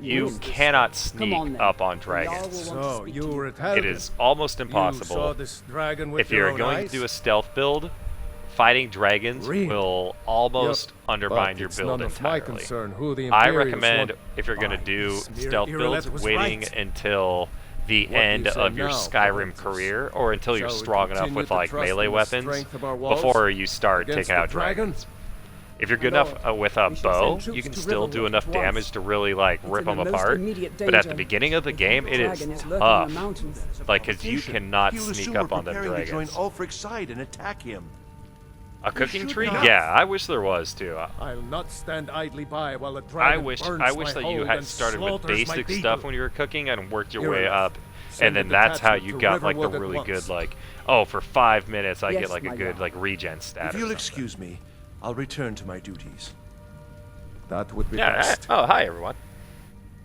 You cannot sneak up on dragons. So, you were at Helgen. It is almost You impossible. saw this dragon with If your you're own going eyes? to do a stealth build, fighting dragons Really? will almost undermine But your it's build none of my entirely. concern who the I Imperials recommend, want. if you're going to Fine, do Smear stealth Irelet builds, was waiting right. until the What do you end say of your now, Skyrim Provinces? career, or until you're Shall we strong enough continue with to like trust melee in the weapons strength of our walls before you start against taking the out dragon? dragons. If you're good enough with a bow, you can still do enough damage to really like rip them apart. But at the beginning of the game, it is tough. Like, because you cannot He'll sneak assume up we're on them preparing to join dragons. Ulfric's side and attack him. A cooking should tree? not. Yeah, I wish there was too. I'll not stand idly by while a I dragon wish burns that my you hold had and started with slaughters my basic people. stuff when you were cooking and worked your way Irelet, up, send and a then that's how detachment you to got like the Riverwood at really once. good like, oh, for 5 minutes I Yes, get like a my good lord. like regen stat. If or you'll something. excuse me, I'll return to my duties. That would be Yeah. best. Oh, hi everyone.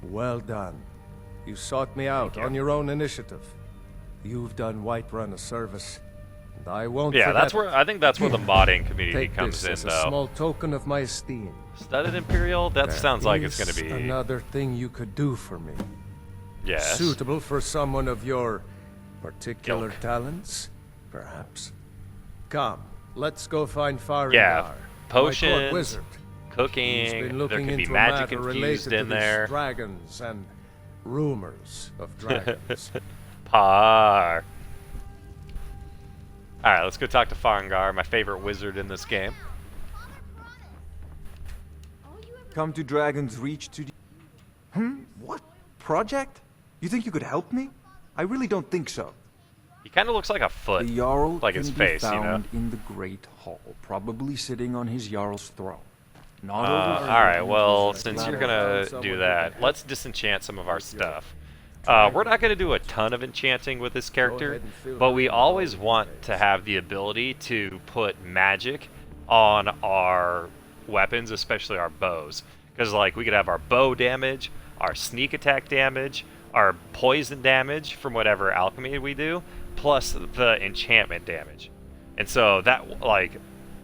Well done. You sought me out on your own initiative. You've done Whiterun a service, and I won't Yeah, forget that's where I think that's where the modding community Take comes this in as a though. small token of my esteem. Studded Imperial? That There sounds like it's is gonna be another thing you could do for me. yes. Suitable for someone of your particular Ilk. talents, perhaps. Come, let's go find Farengar. Yeah, my court potions, wizard. He's cooking. been There looking could be into a magic matter infused related to in these there. dragons and rumors of dragons. Par. All right, let's go talk to Farengar, my favorite wizard in this game. Come to Dragon's Reach to... What? Project? You think you could help me? I really don't think so. He kind of looks like a foot, The Jarl like can his be face, you know. found in the Great Hall, probably sitting on his Jarl's throne. Not over All right, well, Just since glad you're I gonna found someone do who that, can let's disenchant some of our stuff. We're not gonna do a ton of enchanting with this character, ahead and fill but her we in always all want ways. to have the ability to put magic on our weapons, especially our bows. Because, like, we could have our bow damage, our sneak attack damage, our poison damage from whatever alchemy we do, plus the enchantment damage. And so that, like,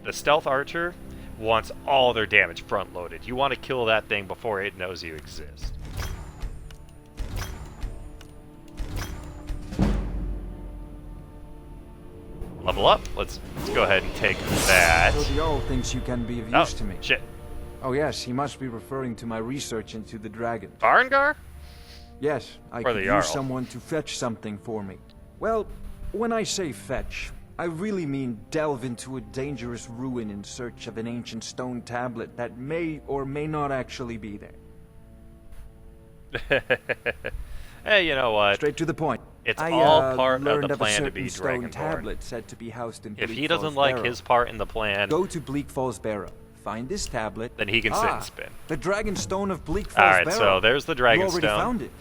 the stealth archer wants all their damage front loaded. You want to kill that thing before it knows you exist. level up. Let's go ahead and take that. So the Jarl thinks you can be of use to me. Shit. Oh yes, he must be referring to my research into the dragon. Farengar? Yes, I Or could the use Jarl. someone to fetch something for me. Well, when I say fetch, I really mean delve into a dangerous ruin in search of an ancient stone tablet that may or may not actually be there. Hey, you know what? Straight to the point. It's I, all part of learned the a plan to be certain stone Dragonborn. tablet said to be housed in If Bleak he doesn't Falls like Barrow. his part in the plan, Go to Bleak Falls Barrow. Find this tablet. then he can sit and spin. The Dragon Stone of Bleak Falls Alright, Barrow. so there's the Dragon You already Stone. found it.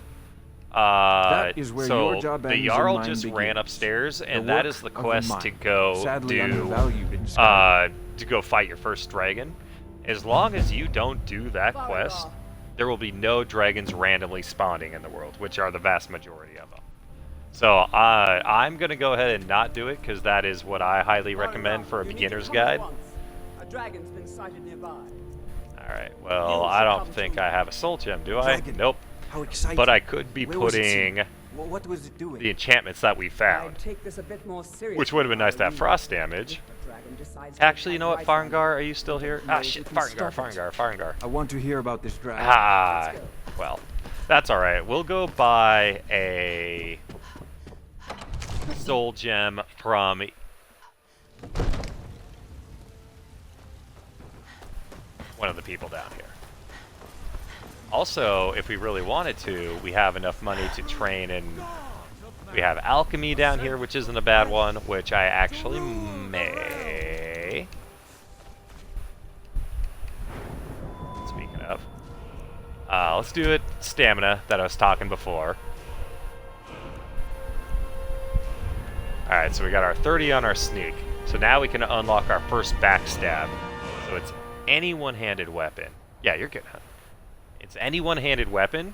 That is where so your job the ends and Jarl mine just ran begins. upstairs, The and that work is the of a quest to mind, go sadly do undervalued in Skyrim. to go fight your first dragon. As long as you don't do that quest, there will be no dragons randomly spawning in the world, which are the vast majority of them. So I'm gonna go ahead and not do it because that is what I highly recommend for a beginner's guide. A dragon's been sighted nearby. Alright, well, I don't think I have a soul gem, do I? Dragon. Nope. How exciting. But I could be Where was it putting seen? Well, what was it doing? the enchantments that we found, Take this a bit more seriously. which would have been nice to have frost damage. The dragon decides to Actually, you know what, fight right Farengar, are you still here? Ah, shit, can Farengar, stop it. Farengar. I want to hear about this dragon. Ah, well, that's alright. We'll go buy a soul gem from one of the people down here. Also, if we really wanted to, we have enough money to train in... We have alchemy down here, which isn't a bad one, which I actually may... Speaking of. Let's do it stamina that I was talking before. Alright, so we got our 30 on our sneak. So now we can unlock our first backstab. So it's any one-handed weapon. Yeah, you're good, huh? It's any one-handed weapon,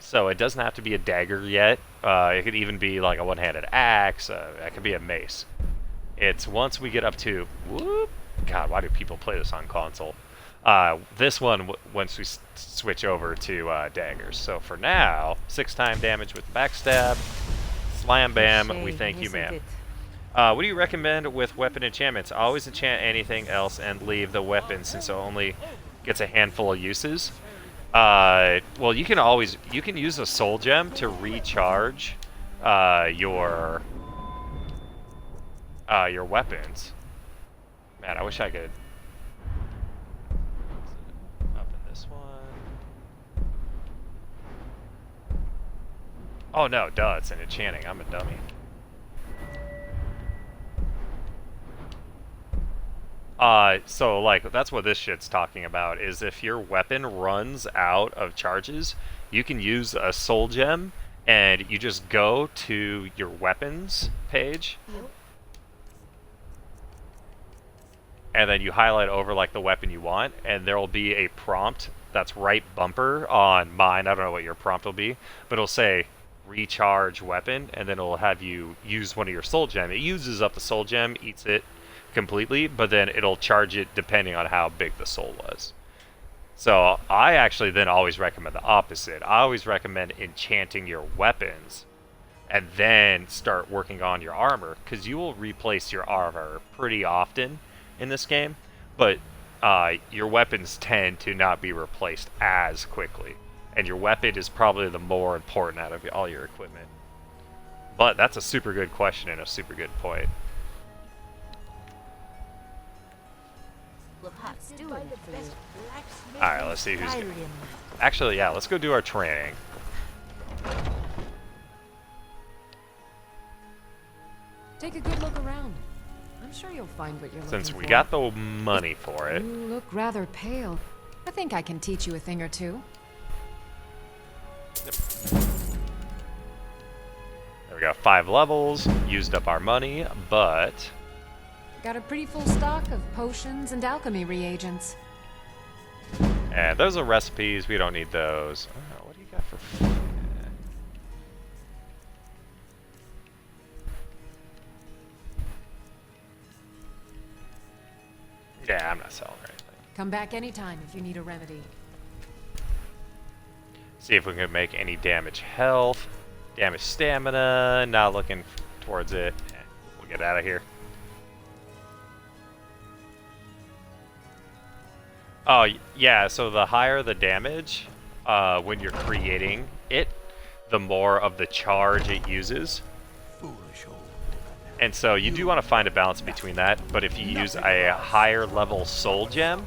so it doesn't have to be a dagger yet. It could even be like a one-handed axe. It could be a mace. It's once we get up to... Whoop! God, why do people play this on console? This one, once we switch over to daggers. So for now, 6-time damage with backstab. Slam bam, we thank you, ma'am. What do you recommend with weapon enchantments? Always enchant anything else and leave the weapon since it only gets a handful of uses. Well, you can use a soul gem to recharge your weapons. Man, I wish I could. Up in this one. Oh no, duh, it's an enchanting. I'm a dummy. So like that's what this shit's talking about, is if your weapon runs out of charges, you can use a soul gem and you just go to your weapons page and then you highlight over like the weapon you want, and there'll be a prompt that's right bumper on mine. I don't know what your prompt will be, but it'll say recharge weapon, and then it'll have you use one of your soul gem. It uses up the soul gem, eats it completely, but then it'll charge it depending on how big the soul was. So I actually then always recommend the opposite. I always recommend enchanting your weapons and then start working on your armor, because you will replace your armor pretty often in this game, but your weapons tend to not be replaced as quickly, and your weapon is probably the more important out of all your equipment. But that's a super good question and a super good point. Alright, let's see who's good. Actually, yeah, let's go do our training. Take a good look around. I'm sure you'll find what you're looking for. Since we got the money for it. You look rather pale. I think I can teach you a thing or two. There we go, 5 levels, used up our money, but... Got a pretty full stock of potions and alchemy reagents. And those are recipes, we don't need those. Oh, what do you got for... Yeah, I'm not selling anything. Come back anytime if you need a remedy. See if we can make any damage health, damage stamina, not looking towards it. We'll get out of here. Oh, yeah, so the higher the damage when you're creating it, the more of the charge it uses. And so you do want to find a balance between that, but if you use a higher level soul gem,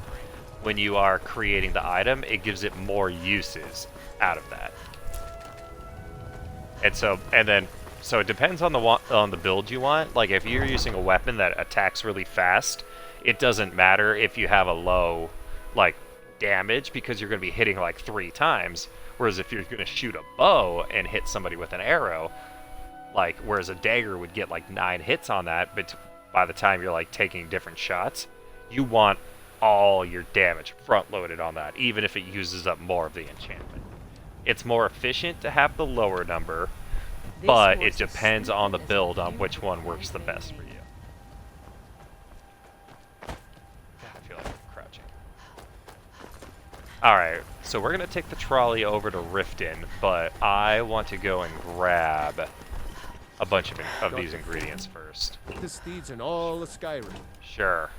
when you are creating the item, it gives it more uses out of that. And so, so it depends on the build you want. Like if you're using a weapon that attacks really fast, it doesn't matter if you have a low, like, damage because you're going to be hitting like 3 times. Whereas if you're going to shoot a bow and hit somebody with an arrow, like, whereas a dagger would get like 9 hits on that, but by the time you're like taking different shots, you want all your damage front-loaded on that, even if it uses up more of the enchantment. It's more efficient to have the lower number, but it depends on the build on which one works the best for you. I feel like I'm crouching. Alright, so we're going to take the trolley over to Riften, but I want to go and grab a bunch of these ingredients first. The steeds in all of Skyrim. Sure.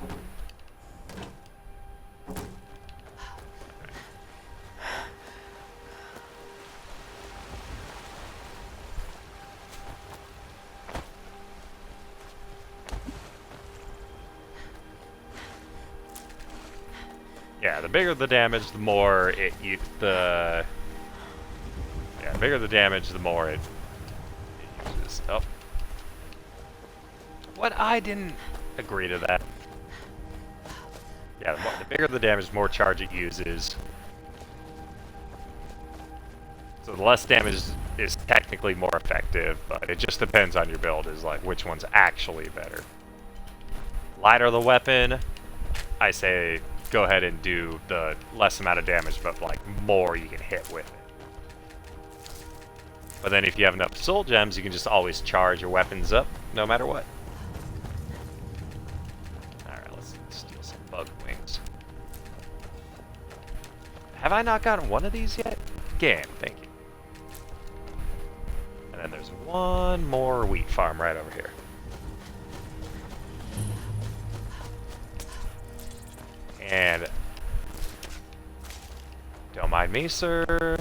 Yeah, the bigger the damage, the more it the bigger the damage, the more it uses. Oh. What? I didn't agree to that. Yeah, the bigger the damage, the more charge it uses. So the less damage is technically more effective, but it just depends on your build, is like which one's actually better. Lighter the weapon, I say go ahead and do the less amount of damage, but like more you can hit with it. But then if you have enough soul gems, you can just always charge your weapons up, no matter what. Alright, let's steal some bug wings. Have I not gotten one of these yet? Game, thank you. And then there's one more wheat farm right over here. And don't mind me, sir.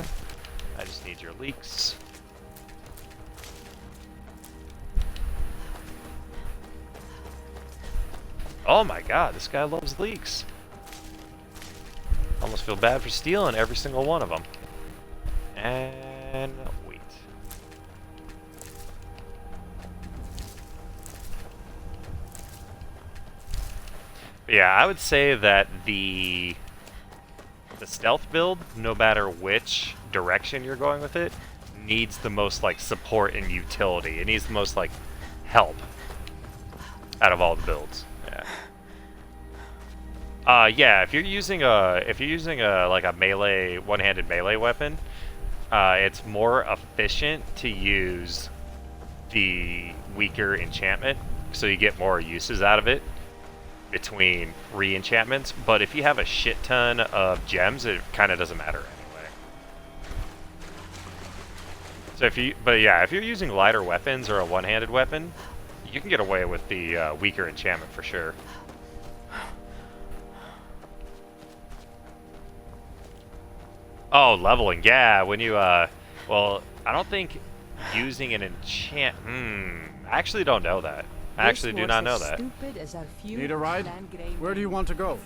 I just need your leeks. Oh my god, this guy loves leeks. Almost feel bad for stealing every single one of them. And wheat. Yeah, I would say that the stealth build, no matter which direction you're going with it, needs the most like support and utility. It needs the most like help out of all the builds. Yeah, if you're using a like a melee one-handed melee weapon, it's more efficient to use the weaker enchantment, so you get more uses out of it between re-enchantments. But if you have a shit ton of gems, it kind of doesn't matter anyway. So if you're using lighter weapons or a one-handed weapon, you can get away with the weaker enchantment for sure. Oh, leveling, yeah, when you, well, I don't think using an enchant, I actually don't know that. I actually do not know that. Need a ride? Where do you want to go?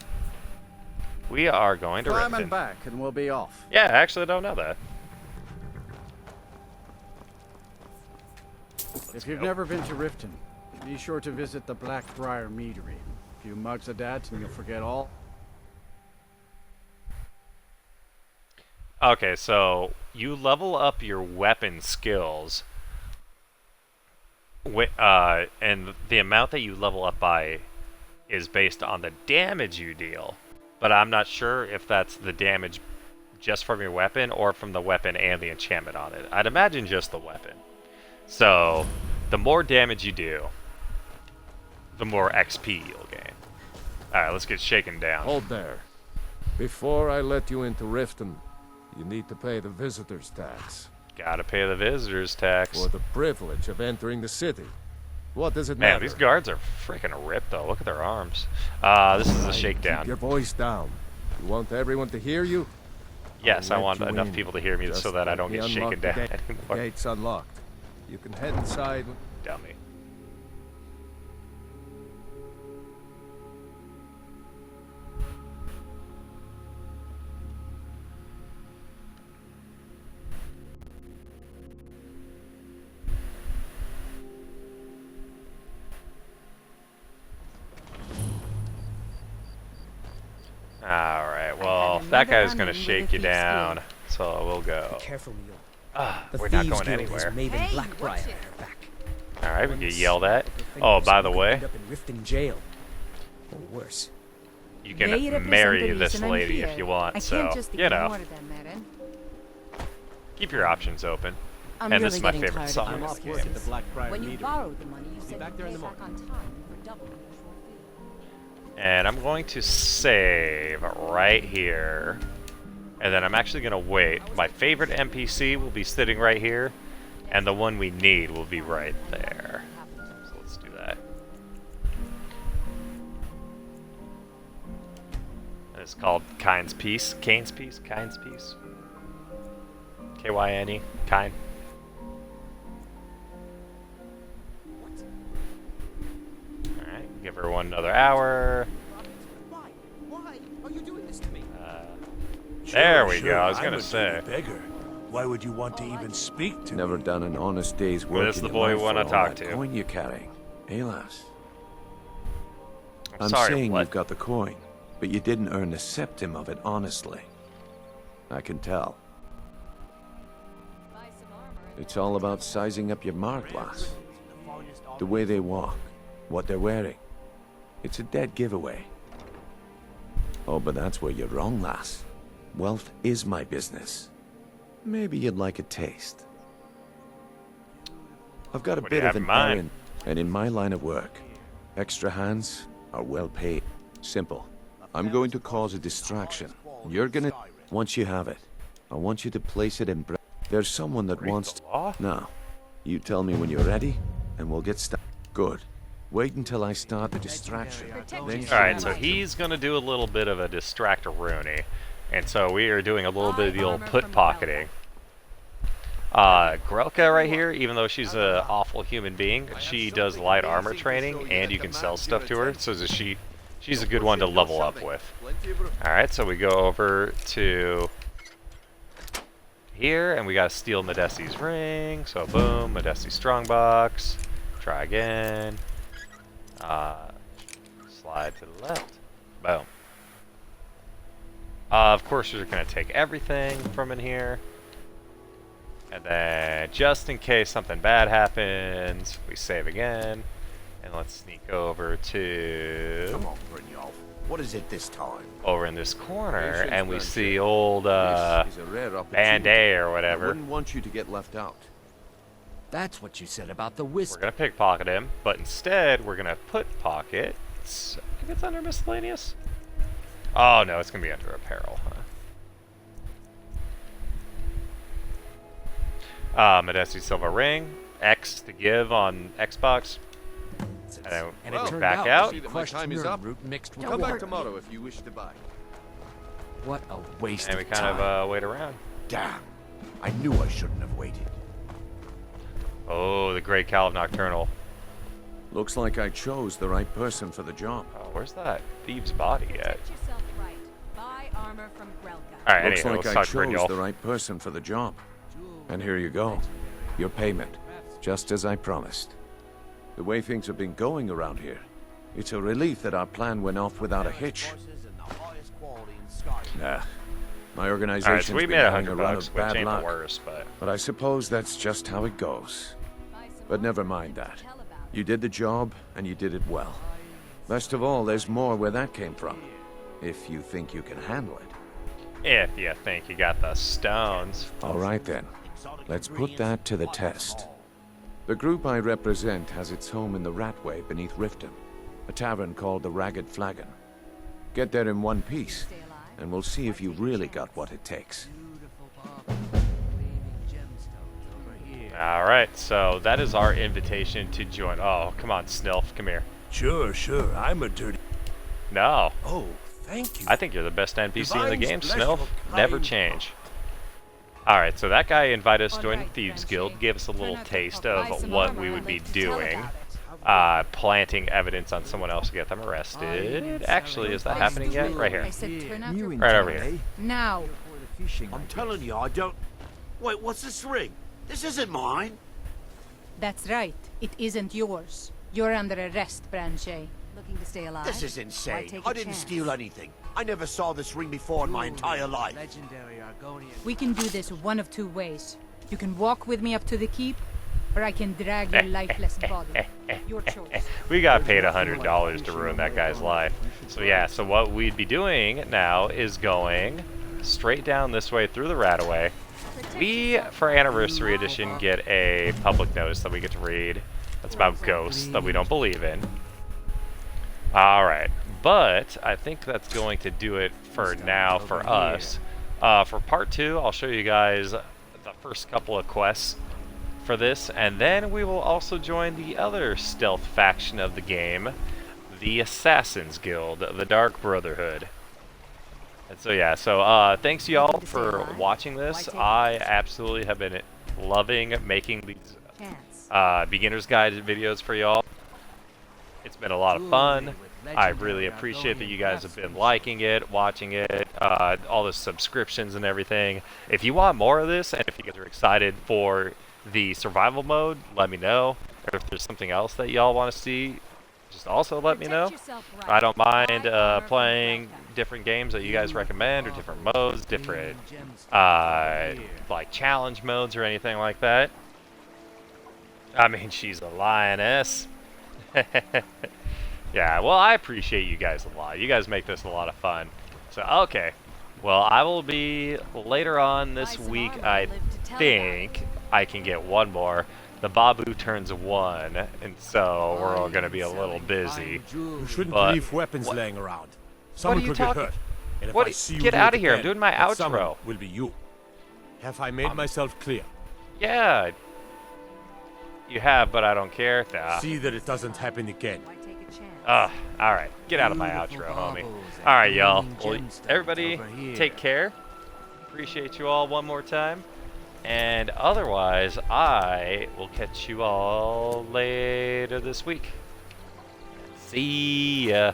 We are going to Climb Riften. and back, and we'll be off. Yeah, I actually don't know that. If you've never been to Riften, be sure to visit the Blackbriar Meadery. A few mugs of that, and you'll forget all. Okay, so you level up your weapon skills, and the amount that you level up by is based on the damage you deal. But I'm not sure if that's the damage just from your weapon or from the weapon and the enchantment on it. I'd imagine just the weapon. So, the more damage you do, the more XP you'll gain. Alright, let's get shaken down. Hold there. Before I let you into Riften, you need to pay the visitor's tax. Gotta pay the visitor's tax. For the privilege of entering the city. What does it Man, matter? these guards are freaking ripped though. Look at their arms. This is a shakedown. Keep your voice down. You want everyone to hear you? Yes, I I'll want let you enough in. people to hear me Just so that I let don't me get unlock shaken the down gate. The anymore. gate's unlocked. You can head inside. Dummy. Alright, well, that guy's gonna shake you down, so we'll go. Be careful, Neil. Ah, The we're not Thieves going Guild anywhere. has Maven Blackbriar at her back. Alright, we get Once yelled at. your Oh, fingers, by the you could way, end up in Riften jail. Or worse. you They can represent marry the this reason I'm lady if here. you want, I so, can't just you know, ignore them, Eren. keep your options open. I'm And really this is my getting favorite tired song of in your this excuses. game. The Blackbriar When you meter. borrowed the money, you I'll be said back you'd there in pay the back morning. on time for double the usual fee. And I'm going to save right here. And then I'm actually going to wait. My favorite NPC will be sitting right here. And the one we need will be right there. So let's do that. And it's called Kind's Peace. Kane's Peace? Kind's Peace? K-Y-N-E? Kind. Alright, give her another hour. Why? Why are you doing this to me? There we go, I was I'm gonna a say. dirty beggar. Why would you want to even speak to Never me? done an honest day's Well, work this in is the your boy life we wanna for all talk that to. coin you're carrying. Hey, lass. I'm I'm sorry, saying what? you've got the coin, but you didn't earn a septim of it honestly. I can tell. It's all about sizing up your mark, lass. The way they walk, what they're wearing. It's a dead giveaway. Oh, but that's where you're wrong, lass. Wealth is my business. Maybe you'd like a taste. I've got a What do you bit of have in an mind? errand, and in my line of work, extra hands are well paid. Simple. I'm going to cause a distraction. You're gonna... Once you have it, I want you to place it in... There's someone that wants to... law? Now, you tell me when you're ready, and we'll get started. Good. Wait until I start the distraction. Then Alright, so he's gonna do a little bit of a distractor-rooney. And so we are doing a little bit of the old put pocketing. Grelka right here, even though she's an awful human being, she does light armor training, and you can sell stuff to her, so that she's a good one to level up with. Alright, so we go over to here, and we gotta steal Modesti's ring, so boom, Modesti strongbox, try again, slide to the left, boom. Of course, you're gonna take everything from in here. And then, just in case something bad happens, we save again. And let's sneak over to... Come on, Brynjolf. What is it this time? Over in this corner, Patience, and we Grandson. see old, This is a rare opportunity. Band-A or I whatever. wouldn't want you to get left out. That's what you said about the We're wisp. gonna pickpocket him, but instead, we're gonna put pocket. I think it's under miscellaneous. Oh no, it's gonna be under apparel, huh? Modesti silver ring, X to give on Xbox. And then And we it turned back out out. she that my crushed time is nerd up. root mixed with Come back water. tomorrow if you wish to buy. What a waste And we of kind time. of wait around. Damn. I knew I shouldn't have waited. Oh, the Great Calv Nocturnal. Looks like I chose the right person for the job. Oh, where's that thieve's body at? Protect yourself right. Buy armor from Grelka. Alright, Looks anyway, like let's I talk chose Brynjolf. the right person for the job. And here you go. Your payment. Just as I promised. The way things have been going around here, it's a relief that our plan went off without a hitch. Nah. My organization's Alright, so we been made having a $100, run which of bad ain't the luck. worst, but... But I suppose that's just how it goes. But never mind that. You did the job, and you did it well. Best of all, there's more where that came from. If you think you can handle it. If you think you got the stones. All right then. Let's put that to the test. The group I represent has its home in the Ratway beneath Riften, a tavern called the Ragged Flagon. Get there in one piece, and we'll see if you really got what it takes. Alright, so that is our invitation to join. Oh, come on, Snilf, come here. Sure, I'm a dirty... No. Oh, Thank you. I think you're the best NPC in the Divine's game, bless Snow. your Never kind change. Alright, so that guy invited us to join the Alright, Thieves Banshee. Guild, gave us a little Turn out to taste buy of some what armor we and would be live to tell doing. about it. Planting evidence on someone else to get them arrested. Actually, is that happening yet? Right here. I said turn out your Right over here. now. I'm telling you, I don't... Wait, what's this ring? This isn't mine. That's right. It isn't yours. You're under arrest, Banshee. Looking to stay alive? This is insane. take I a didn't chance? steal anything. I never saw this ring before in my entire life. Legendary Argonian. We can do this one of two ways. You can walk with me up to the keep, or I can drag your lifeless body. Your choice. We got paid $100 to ruin that guy's life. So yeah, so what we'd be doing now is going straight down this way through the Radaway. We, for Anniversary Edition, get a public notice that we get to read. That's about ghosts that we don't believe in. Alright, but I think that's going to do it for now for us. For part 2, I'll show you guys the first couple of quests for this, and then we will also join the other stealth faction of the game, the Assassin's Guild, the Dark Brotherhood. And so yeah, so thanks y'all for watching this. I absolutely have been loving making these beginner's guide videos for y'all. It's been a lot of fun. I really appreciate that you guys have been liking it, watching it, all the subscriptions and everything. If you want more of this, and if you guys are excited for the survival mode, let me know. Or if there's something else that y'all want to see, just also let me know. I don't mind playing different games that you guys recommend, or different modes, different like challenge modes or anything like that. I mean, she's a lioness. Yeah, well, I appreciate you guys a lot. You guys make this a lot of fun. So, okay. Well, I will be later on this week, I think I can get one more. The Babu turns 1, and so we're all going to be a little busy. You shouldn't But leave weapons laying around. What Someone are you could talking? get hurt. And if What? I see you Get do out it of here! I'm again, doing my that someone outro. will be you. Have I made myself clear? Yeah. You have, but I don't care. Nah. See that it doesn't happen again. Alright. Get out of my outro, homie. Alright, y'all. Well, everybody, take care. Appreciate you all one more time. And otherwise, I will catch you all later this week. See ya.